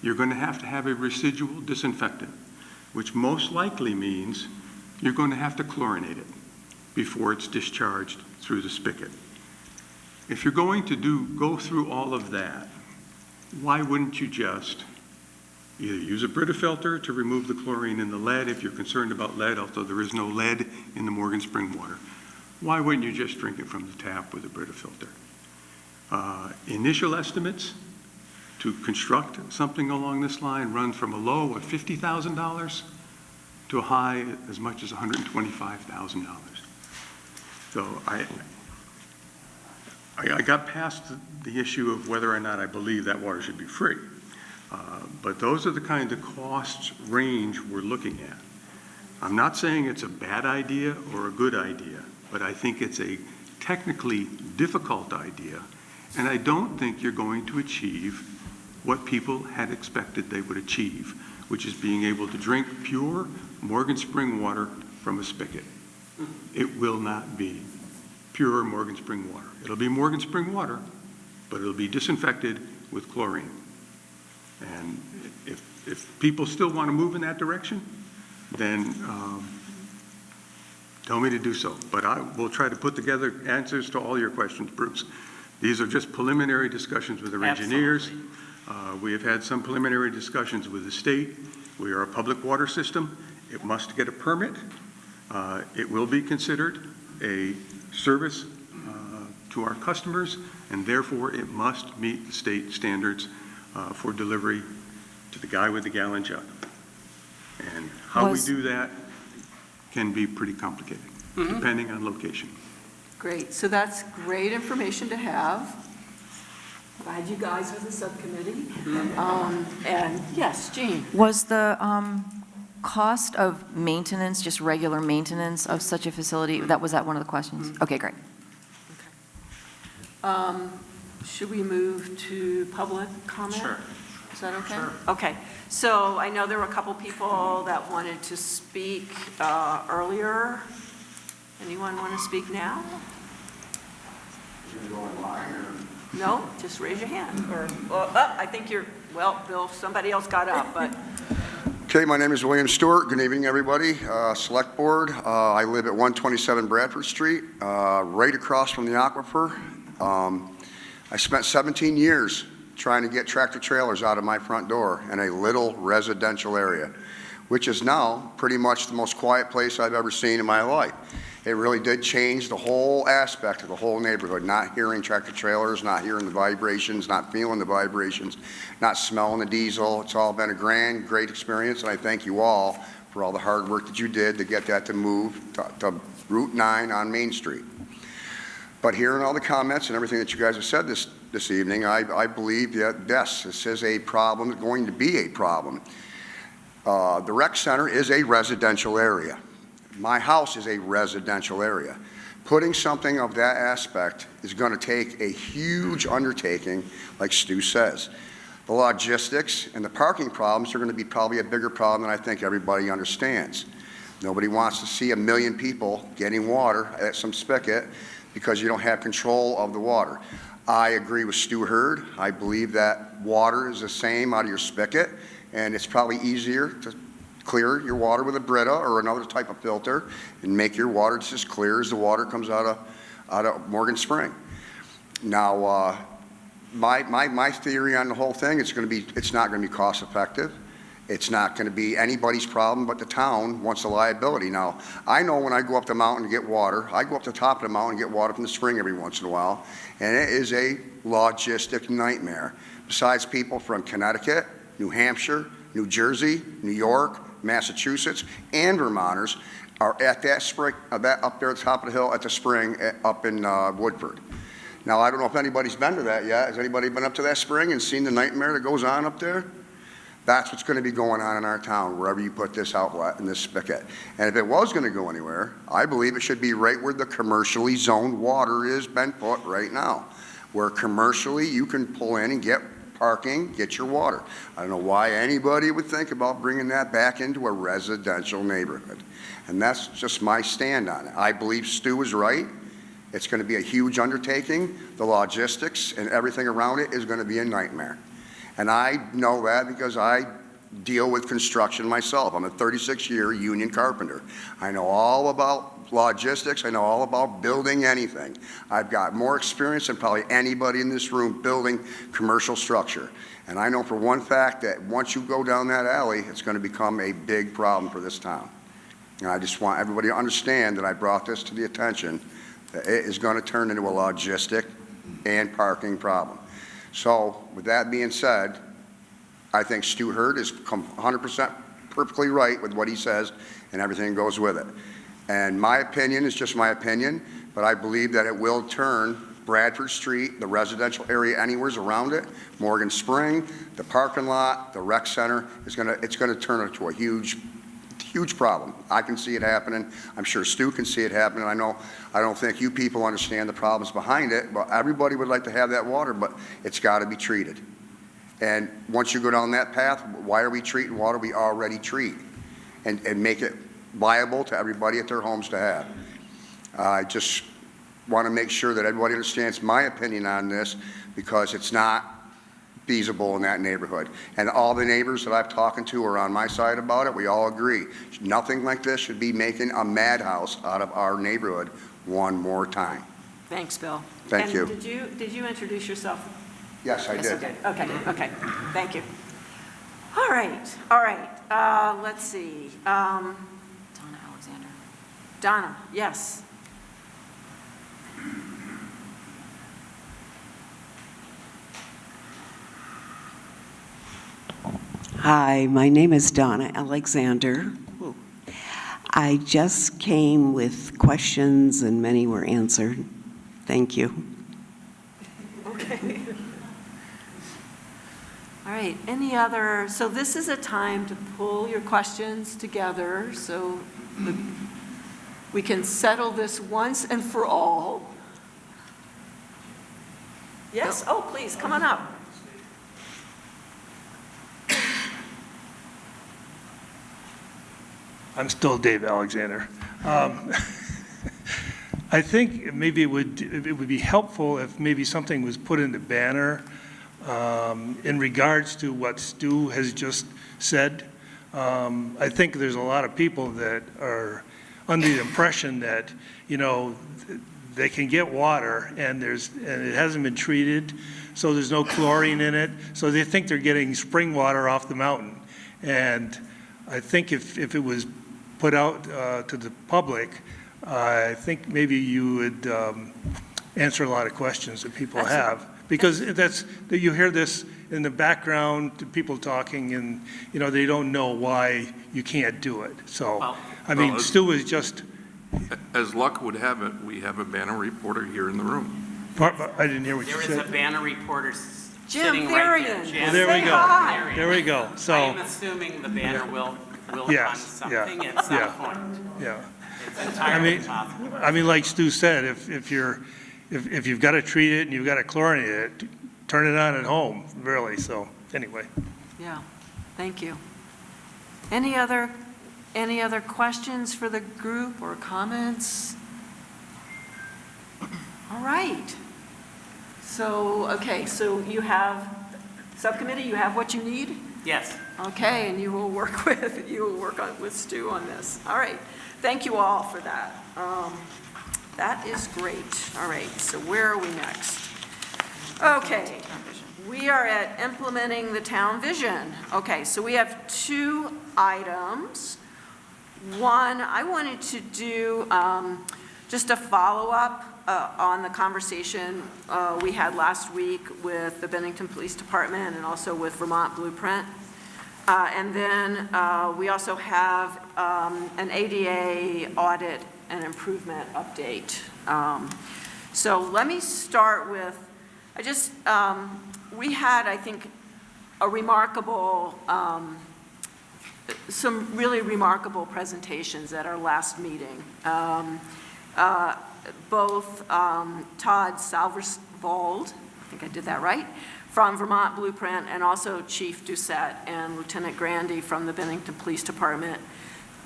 [SPEAKER 18] you're going to have a residual disinfectant, which most likely means you're going to have to chlorinate it before it's discharged through the spigot. If you're going to go through all of that, why wouldn't you just either use a Brita filter to remove the chlorine and the lead if you're concerned about lead, although there is no lead in the Morgan Spring water? Why wouldn't you just drink it from the tap with a Brita filter? Initial estimates to construct something along this line run from a low of $50,000 to a high as much as $125,000. So I got past the issue of whether or not I believe that water should be free. But those are the kind of cost range we're looking at. I'm not saying it's a bad idea or a good idea, but I think it's a technically difficult idea, and I don't think you're going to achieve what people had expected they would achieve, which is being able to drink pure Morgan Spring water from a spigot. It will not be pure Morgan Spring water. It'll be Morgan Spring water, but it'll be disinfected with chlorine. And if people still want to move in that direction, then tell me to do so. But I will try to put together answers to all your questions, Bruce. These are just preliminary discussions with our engineers. We have had some preliminary discussions with the state. We are a public water system. It must get a permit. It will be considered a service to our customers, and therefore it must meet the state standards for delivery to the guy with the gallon jug. And how we do that can be pretty complicated, depending on location.
[SPEAKER 2] Great, so that's great information to have. Glad you guys are the subcommittee. And yes, Jean.
[SPEAKER 6] Was the cost of maintenance, just regular maintenance of such a facility, was that one of the questions? Okay, great.
[SPEAKER 2] Should we move to public comment?
[SPEAKER 7] Sure.
[SPEAKER 2] Is that okay?
[SPEAKER 7] Sure.
[SPEAKER 2] Okay, so I know there were a couple people that wanted to speak earlier. Anyone want to speak now? No, just raise your hand. Or, I think you're, well, Bill, somebody else got up, but.
[SPEAKER 4] Okay, my name is William Stewart. Good evening, everybody. Select Board. I live at 127 Bradford Street, right across from the aquifer. I spent 17 years trying to get tractor trailers out of my front door in a little residential area, which is now pretty much the most quiet place I've ever seen in my life. It really did change the whole aspect of the whole neighborhood, not hearing tractor trailers, not hearing the vibrations, not feeling the vibrations, not smelling the diesel. It's all been a great experience, and I thank you all for all the hard work that you did to get that to move to Route 9 on Main Street. But hearing all the comments and everything that you guys have said this evening, I believe that, yes, this is a problem, going to be a problem. The rec center is a residential area. My house is a residential area. Putting something of that aspect is going to take a huge undertaking, like Stu says. The logistics and the parking problems are going to be probably a bigger problem than I think everybody understands. Nobody wants to see 1 million people getting water at some spigot because you don't have control of the water. I agree with Stu Hurd. I believe that water is the same out of your spigot, and it's probably easier to clear your water with a Brita or another type of filter and make your water just as clear as the water comes out of Morgan Spring. Now, my theory on the whole thing, it's not going to be cost effective. It's not going to be anybody's problem but the town wants the liability. Now, I know when I go up the mountain to get water, I go up the top of the mountain and get water from the spring every once in a while, and it is a logistic nightmare. Besides people from Connecticut, New Hampshire, New Jersey, New York, Massachusetts, and Vermonters are at that spring, up there at the top of the hill at the spring up in Woodford. Now, I don't know if anybody's been to that yet. Has anybody been up to that spring and seen the nightmare that goes on up there? That's what's going to be going on in our town, wherever you put this outlet and this spigot. And if it was going to go anywhere, I believe it should be right where the commercially zoned water is been put right now, where commercially you can pull in and get parking, get your water. I don't know why anybody would think about bringing that back into a residential neighborhood. And that's just my stand on it. I believe Stu is right. It's going to be a huge undertaking. The logistics and everything around it is going to be a nightmare. And I know that because I deal with construction myself. I'm a 36-year union carpenter. I know all about logistics. I know all about building anything. I've got more experience than probably anybody in this room building commercial structure. And I know for one fact that once you go down that alley, it's going to become a big problem for this town. And I just want everybody to understand that I brought this to the attention, that it is going to turn into a logistic and parking problem. So, with that being said, I think Stu Hurd is 100% perfectly right with what he says, and everything goes with it. And my opinion is just my opinion, but I believe that it will turn Bradford Street, the residential area anywhere around it, Morgan Spring, the parking lot, the rec center, it's gonna turn into a huge problem. I can see it happening. I'm sure Stu can see it happening. I don't think you people understand the problems behind it, but everybody would like to have that water, but it's got to be treated. And once you go down that path, why are we treating water we already treat? And make it viable to everybody at their homes to have. I just want to make sure that everybody understands my opinion on this, because it's not feasible in that neighborhood. And all the neighbors that I've talked to are on my side about it. We all agree. Nothing like this should be making a madhouse out of our neighborhood one more time.
[SPEAKER 2] Thanks, Bill.
[SPEAKER 4] Thank you.
[SPEAKER 2] Did you introduce yourself?
[SPEAKER 4] Yes, I did.
[SPEAKER 2] Okay. Thank you. All right. Let's see.
[SPEAKER 6] Donna Alexander.
[SPEAKER 2] Donna, yes.
[SPEAKER 19] Hi, my name is Donna Alexander. I just came with questions and many were answered. Thank you.
[SPEAKER 2] Okay. All right, any other, so this is a time to pull your questions together so we can settle this once and for all. Yes, oh, please, come on up.
[SPEAKER 15] I'm still Dave Alexander. I think maybe it would be helpful if maybe something was put in the banner in regards to what Stu has just said. I think there's a lot of people that are under the impression that, you know, they can get water and it hasn't been treated, so there's no chlorine in it, so they think they're getting spring water off the mountain. And I think if it was put out to the public, I think maybe you would answer a lot of questions that people have. Because you hear this in the background, people talking, and you know they don't know why you can't do it. So, I mean, Stu is just.
[SPEAKER 5] As luck would have it, we have a banner reporter here in the room.
[SPEAKER 15] I didn't hear what you said.
[SPEAKER 7] There is a banner reporter
[SPEAKER 2] Jim
[SPEAKER 7] sitting right there.
[SPEAKER 2] Jim,
[SPEAKER 7] Well,
[SPEAKER 15] there we go.
[SPEAKER 2] hi.
[SPEAKER 15] There we go. So.
[SPEAKER 7] I'm assuming the banner will
[SPEAKER 15] Yes,
[SPEAKER 7] fund something at some point.
[SPEAKER 15] Yeah.
[SPEAKER 7] It's entirely possible.
[SPEAKER 15] I mean, like Stu said, if you've got to treat it and you've got to chlorinate it, turn it on at home, really. So anyway.
[SPEAKER 2] Yeah, thank you. Any other questions for the group or comments? All right. So, okay, so you have, subcommittee, you have what you need?
[SPEAKER 7] Yes.
[SPEAKER 2] Okay, and you will work with Stu on this. All right, thank you all for that. That is great. All right, so where are we next? Okay, we are at implementing the town vision. Okay, so we have 2 items. One, I wanted to do just a follow-up on the conversation we had last week with the Bennington Police Department and also with Vermont Blueprint. And then we also have an ADA audit and improvement update. So let me start with, we had, I think, a remarkable, some really remarkable presentations at our last meeting. Both Todd Salversvold, I think I did that right, from Vermont Blueprint, and also Chief Doucette and Lieutenant Grandy from the Bennington Police Department.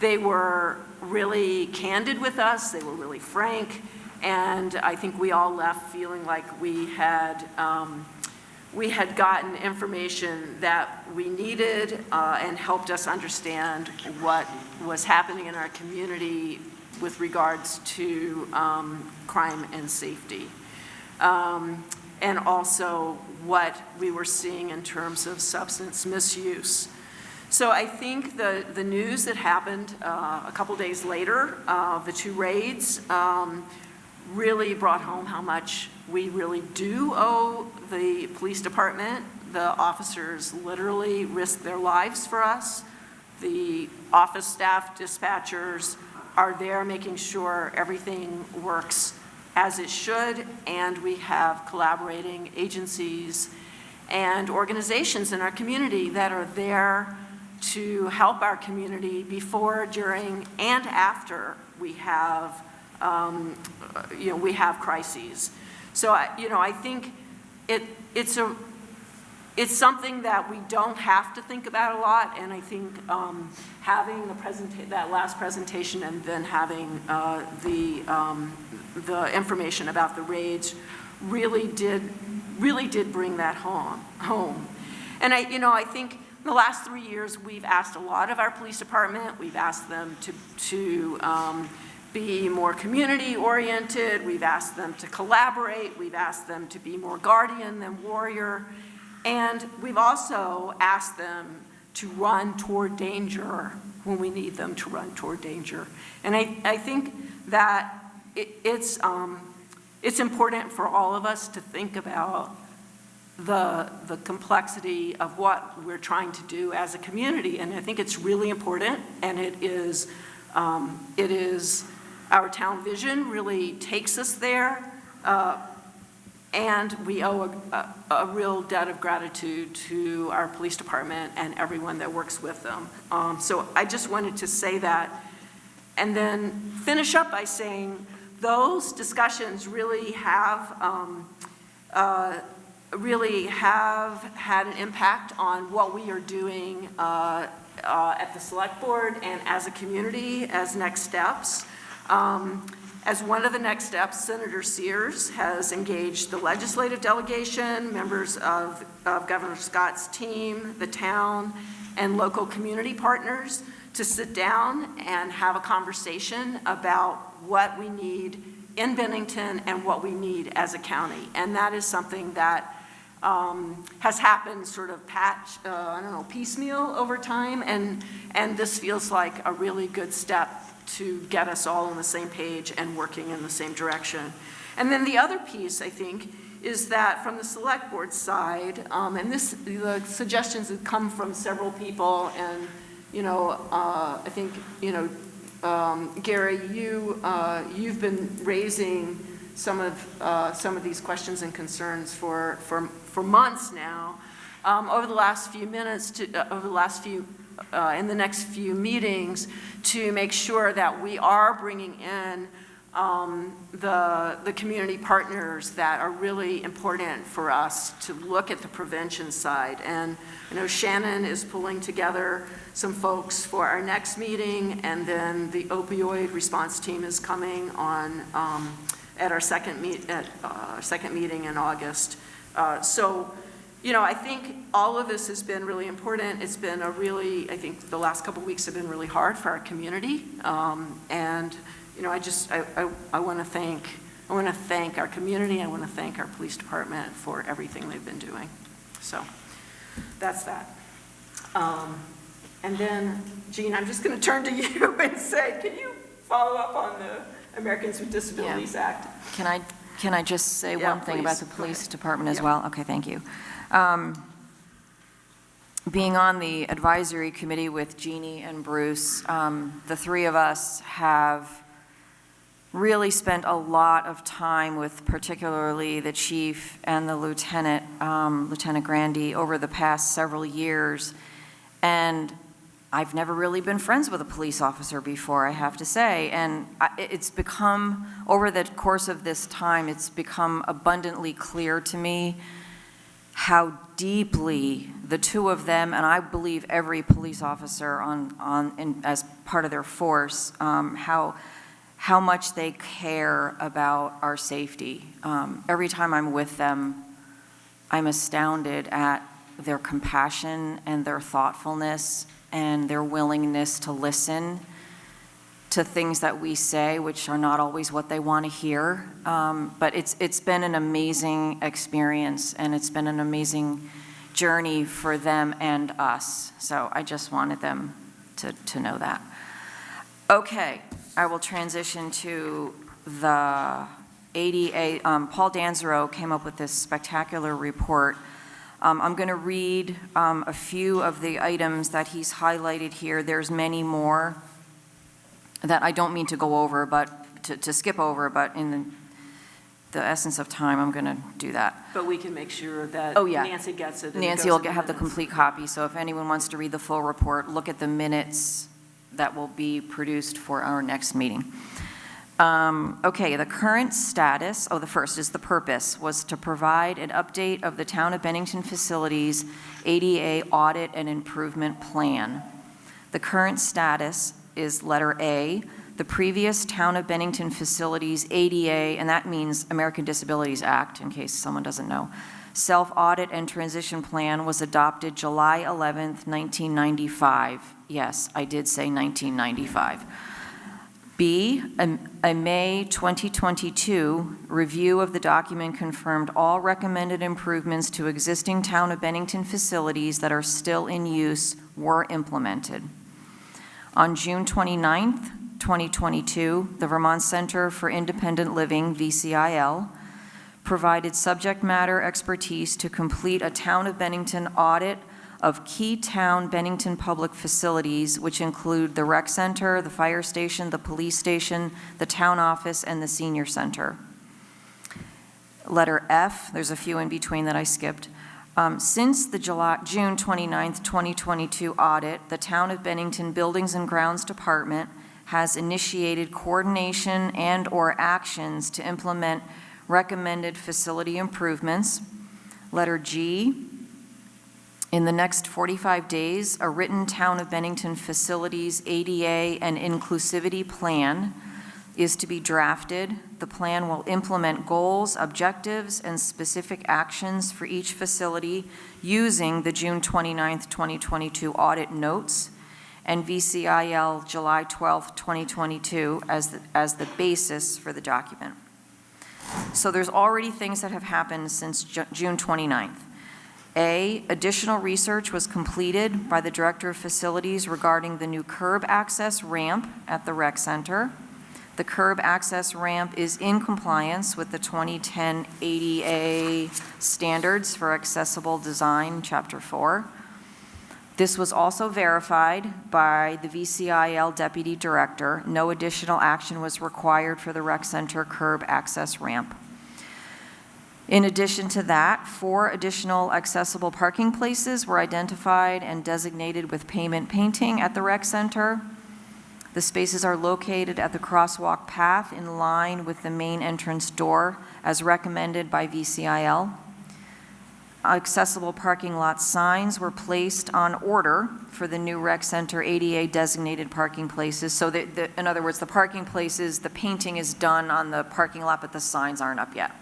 [SPEAKER 2] They were really candid with us, they were really frank, and I think we all left feeling like we had gotten information that we needed and helped us understand what was happening in our community with regards to crime and safety. And also what we were seeing in terms of substance misuse. So I think the news that happened a couple days later, the 2 raids, really brought home how much we really do owe the police department. The officers literally risked their lives for us. The office staff, dispatchers are there making sure everything works as it should, and we have collaborating agencies and organizations in our community that are there to help our community before, during, and after we have, we have crises. So, I think it's something that we don't have to think about a lot, and I think having that last presentation and then having the information about the raids really did bring that home. And I think in the last 3 years we've asked a lot of our police department. We've asked them to be more community oriented. We've asked them to collaborate. We've asked them to be more guardian than warrior. And we've also asked them to run toward danger when we need them to run toward danger. And I think that it's important for all of us to think about the complexity of what we're trying to do as a community. And I think it's really important, and it is our town vision really takes us there. And we owe a real debt of gratitude to our police department and everyone that works with them. So I just wanted to say that, and then finish up by saying those discussions really have had an impact on what we are doing at the select board and as a community as next steps. As one of the next steps, Senator Sears has engaged the legislative delegation, members of Governor Scott's team, the town, and local community partners to sit down and have a conversation about what we need in Binnington and what we need as a county. And that is something that has happened sort of piecemeal over time, and this feels like a really good step to get us all on the same page and working in the same direction. And then the other piece, I think, is that from the select board side, and the suggestions have come from several people, and I think Gary, you've been raising some of these questions and concerns for months now. Over the last few minutes, in the next few meetings, to make sure that we are bringing in the community partners that are really important for us to look at the prevention side. And I know Shannon is pulling together some folks for our next meeting, and then the opioid response team is coming on at our second meeting in August. I think all of this has been really important. It's been I think the last couple of weeks have been really hard for our community. And I want to thank our community. I want to thank our police department for everything they've been doing. So that's that. And then, Jean, I'm just going to turn to you and say, can you follow up on the Americans with Disabilities Act?
[SPEAKER 6] Can I just say
[SPEAKER 2] Yeah,
[SPEAKER 6] one thing
[SPEAKER 2] please.
[SPEAKER 6] about the
[SPEAKER 2] Go
[SPEAKER 6] police
[SPEAKER 2] ahead.
[SPEAKER 6] department as
[SPEAKER 2] Yeah.
[SPEAKER 6] well? Okay, thank you. Being on the advisory committee with Jeannie and Bruce, the three of us have really spent a lot of time with particularly the chief and the lieutenant, Lieutenant Grandy, over the past several years. And I've never really been friends with a police officer before, I have to say. And it's become, over the course of this time, it's become abundantly clear to me how deeply the two of them, and I believe every police officer as part of their force, how much they care about our safety. Every time I'm with them, I'm astounded at their compassion and their thoughtfulness and their willingness to listen to things that we say, which are not always what they want to hear. But it's been an amazing experience, and it's been an amazing journey for them and us. So I just wanted them to know that. Okay, I will transition to the ADA. Paul Danzero came up with this spectacular report. I'm going to read a few of the items that he's highlighted here. There's many more that I don't mean to go over, but to skip over, but in the essence of time, I'm going to do that.
[SPEAKER 2] But we can make sure that Nancy gets it.
[SPEAKER 6] Nancy will have the complete copy, so if anyone wants to read the full report, look at the minutes that will be produced for our next meeting. Okay, the current status, the first is the purpose, was to provide an update of the Town of Bennington facilities ADA audit and improvement plan. The current status is letter A, the previous Town of Bennington facilities ADA, and that means American Disabilities Act, in case someone doesn't know, self-audit and transition plan was adopted July 11th, 1995. Yes, I did say 1995. B, a May 2022 review of the document confirmed all recommended improvements to existing Town of Bennington facilities that are still in use were implemented. On June 29th, 2022, the Vermont Center for Independent Living, VCIL, provided subject matter expertise to complete a Town of Bennington audit of key town Bennington public facilities, which include the rec center, the fire station, the police station, the town office, and the senior center. Letter F, there's a few in between that I skipped. Since the June 29th, 2022 audit, the Town of Bennington Buildings and Grounds Department has initiated coordination and/or actions to implement recommended facility improvements. Letter G, in the next 45 days, a written Town of Bennington facilities ADA and inclusivity plan is to be drafted. The plan will implement goals, objectives, and specific actions for each facility using the June 29th, 2022 audit notes and VCIL July 12th, 2022 as the basis for the document. So there's already things that have happened since June 29th. A, additional research was completed by the Director of Facilities regarding the new curb access ramp at the rec center. The curb access ramp is in compliance with the 2010 ADA standards for accessible design, Chapter 4. This was also verified by the VCIL Deputy Director. No additional action was required for the rec center curb access ramp. In addition to that, 4 additional accessible parking places were identified and designated with pavement painting at the rec center. The spaces are located at the crosswalk path in line with the main entrance door as recommended by VCIL. Accessible parking lot signs were placed on order for the new rec center ADA designated parking places. So in other words, the parking places, the painting is done on the parking lot, but the signs aren't up yet.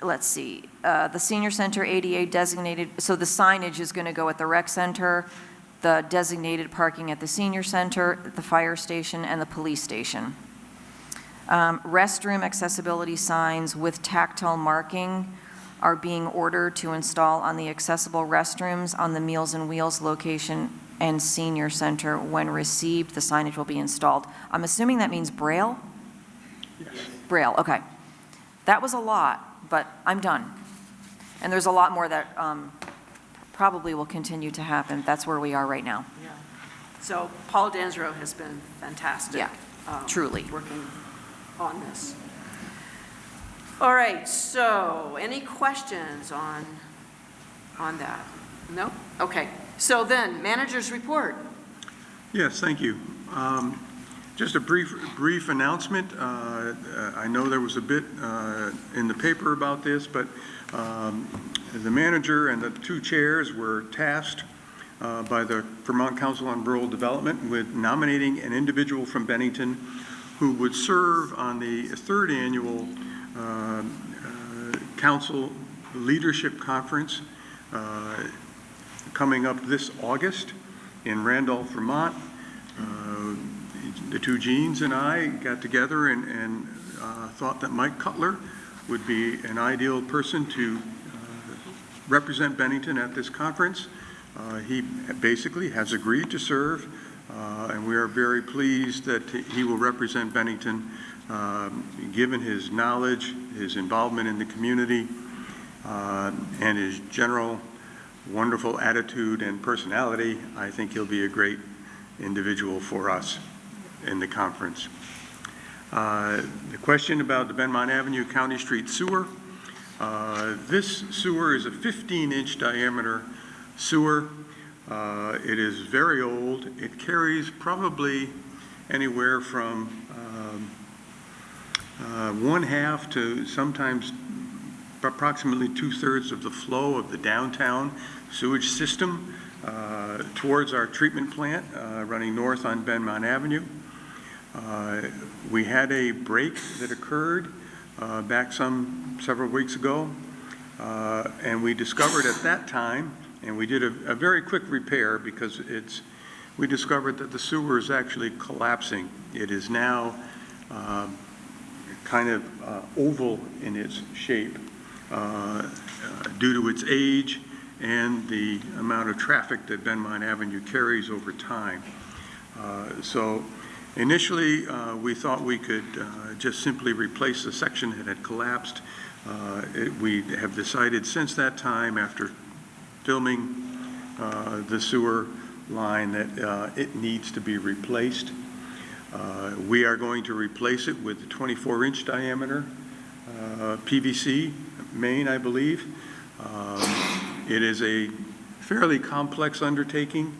[SPEAKER 6] Let's see, the senior center ADA designated, so the signage is going to go at the rec center, the designated parking at the senior center, the fire station, and the police station. Restroom accessibility signs with tactile marking are being ordered to install on the accessible restrooms on the Meals on Wheels location and senior center. When received, the signage will be installed. I'm assuming that means Braille?
[SPEAKER 18] Yes.
[SPEAKER 6] Braille, okay. That was a lot, but I'm done. And there's a lot more that probably will continue to happen. That's where we are right now.
[SPEAKER 2] Yeah. So Paul Danzero has been fantastic.
[SPEAKER 6] Yeah, truly.
[SPEAKER 2] Working on this. All right, so any questions on that? No? Okay. So then, manager's report.
[SPEAKER 18] Yes, thank you. Just a brief announcement. I know there was a bit in the paper about this, but the manager and the two chairs were tasked by the Vermont Council on Rural Development with nominating an individual from Bennington who would serve on the third annual Council Leadership Conference coming up this August in Randolph, Vermont. The two Jeans and I got together and thought that Mike Cutler would be an ideal person to represent Bennington at this conference. He basically has agreed to serve, and we are very pleased that he will represent Bennington, given his knowledge, his involvement in the community, and his general wonderful attitude and personality. I think he'll be a great individual for us in the conference. The question about the Benmont Avenue County Street sewer. This sewer is a 15-inch diameter sewer. It is very old. It carries probably anywhere from 1/2 to sometimes approximately 2/3 of the flow of the downtown sewage system towards our treatment plant running north on Benmont Avenue. We had a break that occurred back several weeks ago, and we discovered at that time, and we did a very quick repair because we discovered that the sewer is actually collapsing. It is now kind of oval in its shape due to its age and the amount of traffic that Benmont Avenue carries over time. So initially, we thought we could just simply replace the section that had collapsed. We have decided since that time, after filming the sewer line, that it needs to be replaced. We are going to replace it with a 24-inch diameter PVC main, I believe. It is a fairly complex undertaking.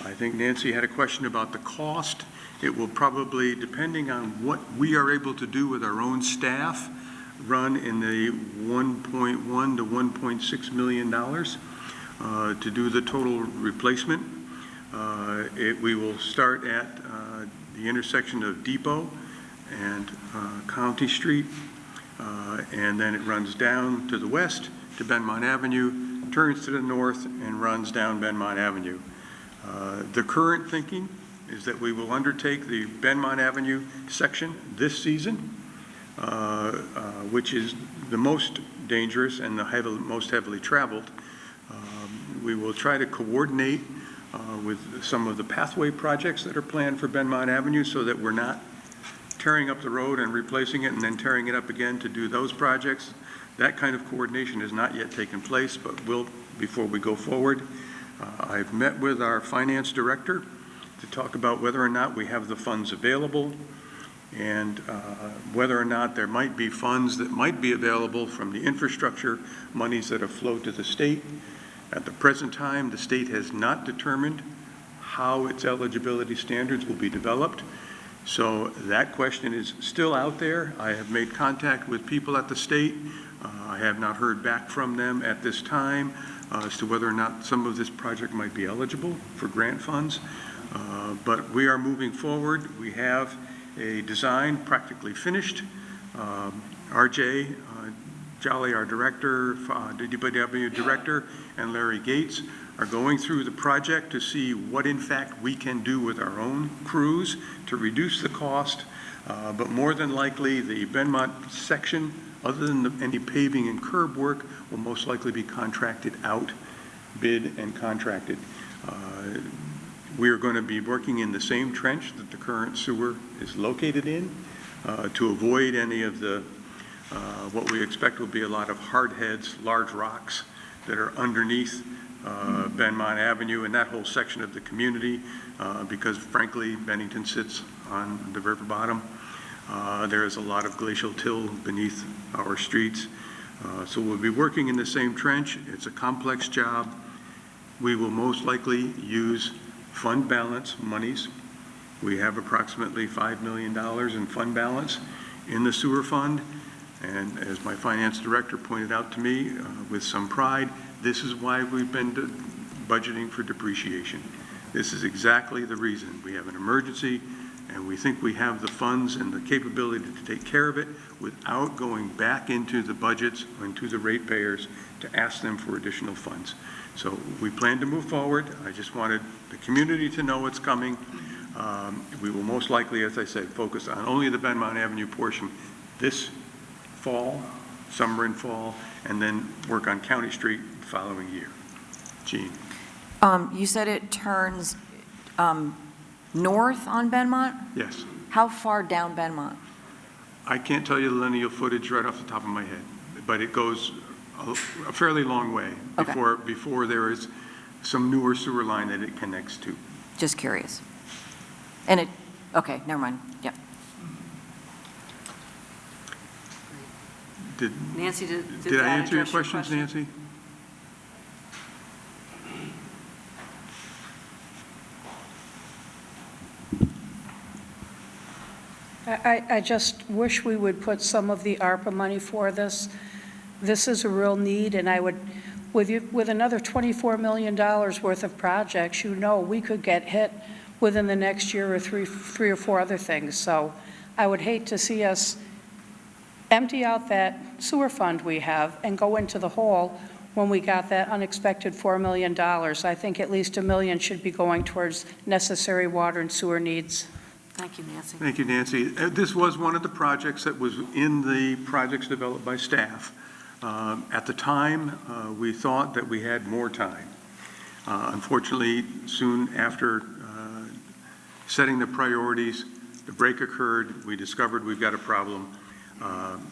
[SPEAKER 18] I think Nancy had a question about the cost. It will probably, depending on what we are able to do with our own staff, run in the $1.1 to $1.6 million to do the total replacement. We will start at the intersection of Depot and County Street, and then it runs down to the west to Benmont Avenue, turns to the north, and runs down Benmont Avenue. The current thinking is that we will undertake the Benmont Avenue section this season, which is the most dangerous and the most heavily traveled. We will try to coordinate with some of the pathway projects that are planned for Benmont Avenue so that we're not tearing up the road and replacing it and then tearing it up again to do those projects. That kind of coordination has not yet taken place, but will before we go forward. I've met with our finance director to talk about whether or not we have the funds available and whether or not there might be funds that might be available from the infrastructure monies that have flowed to the state. At the present time, the state has not determined how its eligibility standards will be developed. So that question is still out there. I have made contact with people at the state. I have not heard back from them at this time as to whether or not some of this project might be eligible for grant funds. But we are moving forward. We have a design practically finished. RJ Jolly, our director, DPW director, and Larry Gates are going through the project to see what in fact we can do with our own crews to reduce the cost. But more than likely, the Benmont section Other than any paving and curb work will most likely be contracted out, bid and contracted. We are going to be working in the same trench that the current sewer is located in to avoid any of the, what we expect will be a lot of hard heads, large rocks that are underneath Benmont Avenue and that whole section of the community because frankly, Bennington sits on the river bottom. There is a lot of glacial till beneath our streets. So we'll be working in the same trench. It's a complex job. We will most likely use fund balance monies. We have approximately $5 million in fund balance in the sewer fund. And as my finance director pointed out to me with some pride, this is why we've been budgeting for depreciation. This is exactly the reason. We have an emergency and we think we have the funds and the capability to take care of it without going back into the budgets, into the ratepayers to ask them for additional funds. So we plan to move forward. I just wanted the community to know what's coming. We will most likely, as I said, focus on only the Benmont Avenue portion this fall, summer and fall, and then work on County Street the following year. Jean.
[SPEAKER 6] You said it turns north on Benmont?
[SPEAKER 18] Yes.
[SPEAKER 6] How far down Benmont?
[SPEAKER 18] I can't tell you the lineal footage right off the top of my head, but it goes a fairly long way before there is some newer sewer line that it connects to.
[SPEAKER 6] Just curious. And it, okay, never mind. Yep.
[SPEAKER 2] Nancy, did
[SPEAKER 18] I
[SPEAKER 2] that
[SPEAKER 18] answer your
[SPEAKER 2] address
[SPEAKER 18] questions, Nancy?
[SPEAKER 8] I just wish we would put some of the ARPA money for this. This is a real need, and I would, with another $24 million worth of projects, we could get hit within the next year or three or four other things. So I would hate to see us empty out that sewer fund we have and go into the hole when we got that unexpected $4 million. I think at least $1 million should be going towards necessary water and sewer needs.
[SPEAKER 2] Thank you, Nancy.
[SPEAKER 18] Thank you, Nancy. This was one of the projects that was in the projects developed by staff. At the time, we thought that we had more time. Unfortunately, soon after setting the priorities, the break occurred. We discovered we've got a problem.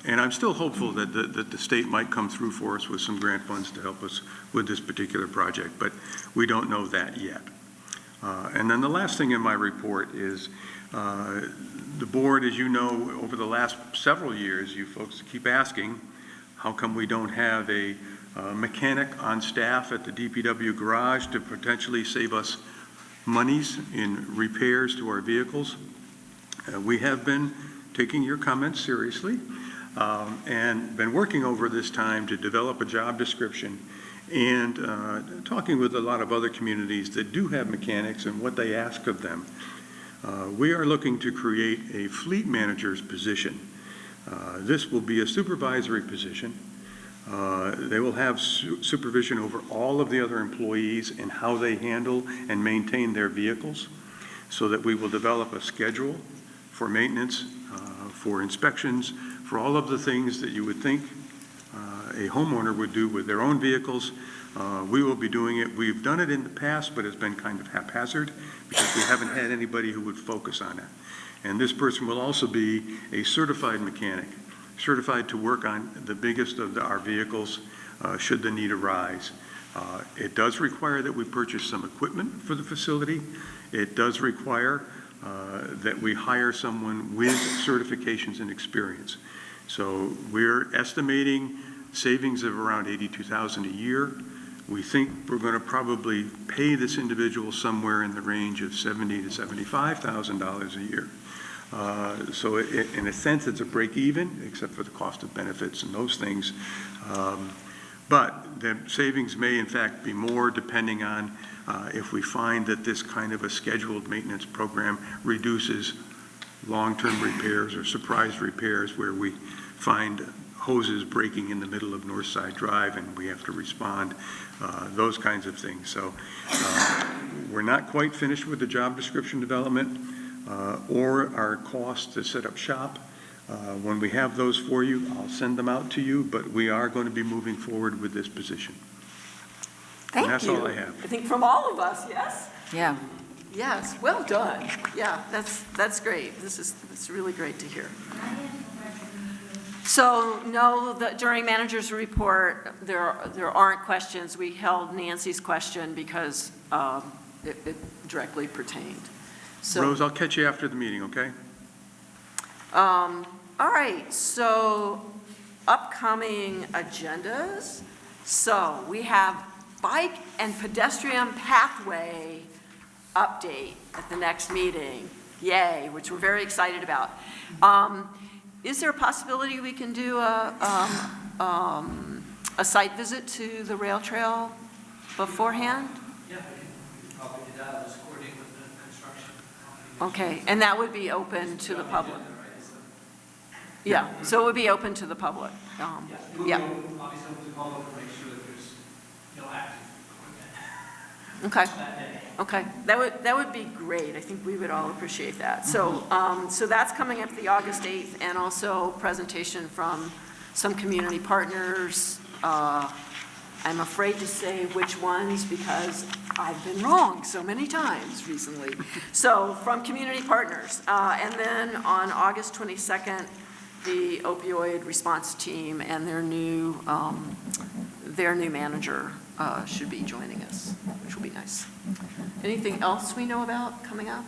[SPEAKER 18] And I'm still hopeful that the state might come through for us with some grant funds to help us with this particular project, but we don't know that yet. And then the last thing in my report is the board, as you know, over the last several years, you folks keep asking, how come we don't have a mechanic on staff at the DPW garage to potentially save us monies in repairs to our vehicles? We have been taking your comments seriously and been working over this time to develop a job description and talking with a lot of other communities that do have mechanics and what they ask of them. We are looking to create a fleet manager's position. This will be a supervisory position. They will have supervision over all of the other employees and how they handle and maintain their vehicles, so that we will develop a schedule for maintenance, for inspections, for all of the things that you would think a homeowner would do with their own vehicles. We will be doing it. We've done it in the past, but it's been kind of haphazard because we haven't had anybody who would focus on it. And this person will also be a certified mechanic, certified to work on the biggest of our vehicles should the need arise. It does require that we purchase some equipment for the facility. It does require that we hire someone with certifications and experience. So we're estimating savings of around $82,000 a year. We think we're going to probably pay this individual somewhere in the range of $70,000 to $75,000 a year. So in a sense, it's a break even, except for the cost of benefits and those things. But the savings may in fact be more depending on if we find that this kind of a scheduled maintenance program reduces long-term repairs or surprise repairs where we find hoses breaking in the middle of Northside Drive and we have to respond, those kinds of things. So we're not quite finished with the job description development or our cost to set up shop. When we have those for you, I'll send them out to you, but we are going to be moving forward with this position.
[SPEAKER 2] Thank
[SPEAKER 18] And that's
[SPEAKER 2] you.
[SPEAKER 18] all I have.
[SPEAKER 2] I think from all of us, yes?
[SPEAKER 6] Yeah.
[SPEAKER 2] Yes, well done. Yeah, that's great. It's really great to hear. So, no, during manager's report, there aren't questions. We held Nancy's question because it directly pertained. So,
[SPEAKER 18] Rose, I'll catch you after the meeting, okay?
[SPEAKER 2] all right, so upcoming agendas. So we have bike and pedestrian pathway update at the next meeting. Yay, which we're very excited about. Is there a possibility we can do a site visit to the rail trail beforehand?
[SPEAKER 13] Yeah, we can probably do that. Just coordinate with the construction
[SPEAKER 2] Okay,
[SPEAKER 13] company.
[SPEAKER 2] and that would be open to the public? Yeah, so it would be open to the public.
[SPEAKER 13] Yeah.
[SPEAKER 2] Yeah.
[SPEAKER 13] Obviously, open to the public to make sure that there's no active equipment.
[SPEAKER 2] Okay.
[SPEAKER 13] That day.
[SPEAKER 2] Okay, that would be great. I think we would all appreciate that. So, so that's coming up the August 8th, and also presentation from some community partners. I'm afraid to say which ones because I've been wrong so many times recently. So from community partners, and then on August 22nd, the opioid response team and their new manager should be joining us, which will be nice. Anything else we know about coming up?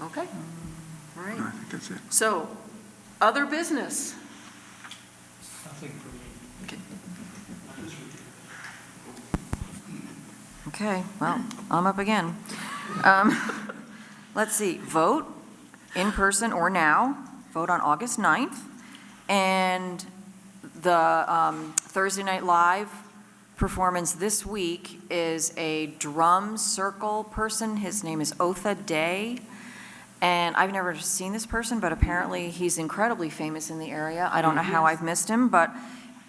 [SPEAKER 2] Okay, all right.
[SPEAKER 18] I think that's it.
[SPEAKER 2] So, other business.
[SPEAKER 13] Nothing for me.
[SPEAKER 2] Okay.
[SPEAKER 6] Okay, well, I'm up again. Let's see, vote in person or now, vote on August 9th. And the Thursday Night Live performance this week is a drum circle person. His name is Otha Day. And I've never seen this person, but apparently he's incredibly famous in the area. I don't know how I've missed him, but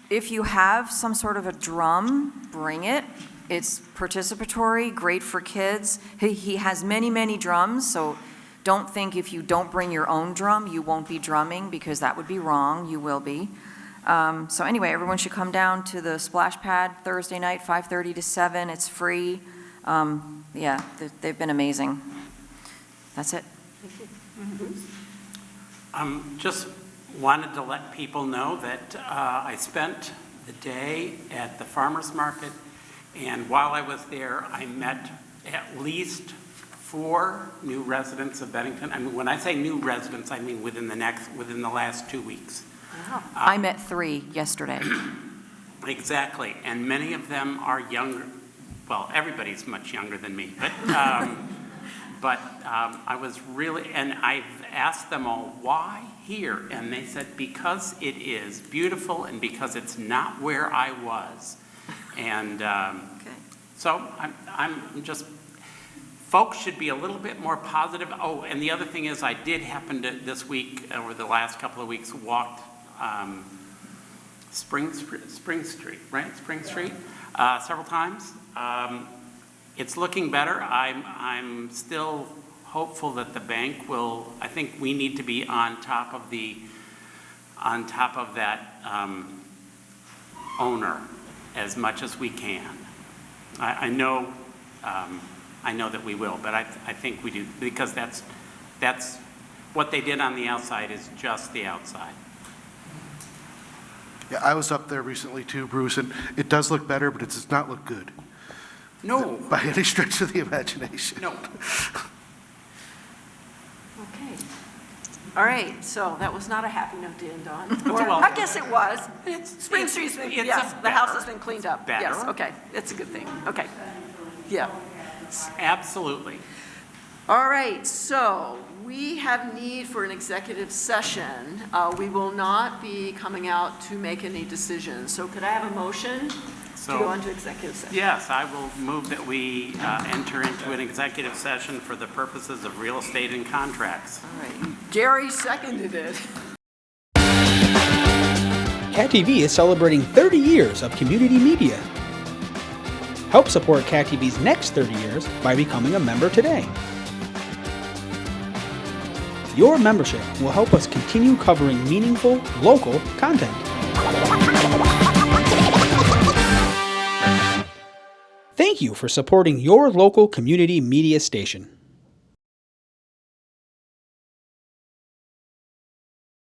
[SPEAKER 6] if you have some sort of a drum, bring it. It's participatory, great for kids. He has many, many drums, so don't think if you don't bring your own drum, you won't be drumming, because that would be wrong. You will be. So anyway, everyone should come down to the splash pad Thursday night, 5:30 to 7. It's free. Yeah, they've been amazing. That's it.
[SPEAKER 7] Just wanted to let people know that I spent the day at the farmer's market, and while I was there, I met at least 4 new residents of Bennington. I mean, when I say new residents, I mean within the last 2 weeks.
[SPEAKER 6] Wow. I met 3 yesterday.
[SPEAKER 7] Exactly, and many of them are younger. Well, everybody's much younger than me, but I was really, and I've asked them all, why here? And they said, because it is beautiful and because it's not where I was. And so I'm just, folks should be a little bit more positive. Oh, and the other thing is, I did happen to, this week, or the last couple of weeks, walked Spring Street, right? Spring Street, several times. It's looking better. I'm still hopeful that the bank will, I think we need to be on top of that owner as much as we can. I know that we will, but I think we do, because that's what they did on the outside is just the outside.
[SPEAKER 20] Yeah, I was up there recently too, Bruce, and it does look better, but it does not look good.
[SPEAKER 7] No.
[SPEAKER 20] By any stretch of the imagination.
[SPEAKER 7] No.
[SPEAKER 2] Okay. All right, so that was not a happy note to end on. Or,
[SPEAKER 7] Well,
[SPEAKER 2] I guess it was. Spring Street's been, yes, the house has been cleaned up.
[SPEAKER 7] Better.
[SPEAKER 2] Yes, okay, that's a good thing. Okay. Yeah.
[SPEAKER 7] Absolutely.
[SPEAKER 2] All right, so we have need for an executive session. We will not be coming out to make any decisions. So could I have a motion to go into executive session?
[SPEAKER 7] Yes, I will move that we enter into an executive session for the purposes of real estate and contracts.
[SPEAKER 2] All right, Jerry seconded it.
[SPEAKER 1] Cat TV is celebrating 30 years of community media. Help support Cat TV's next 30 years by becoming a member today. Your membership will help us continue covering meaningful, local content. Thank you for supporting your local community media station.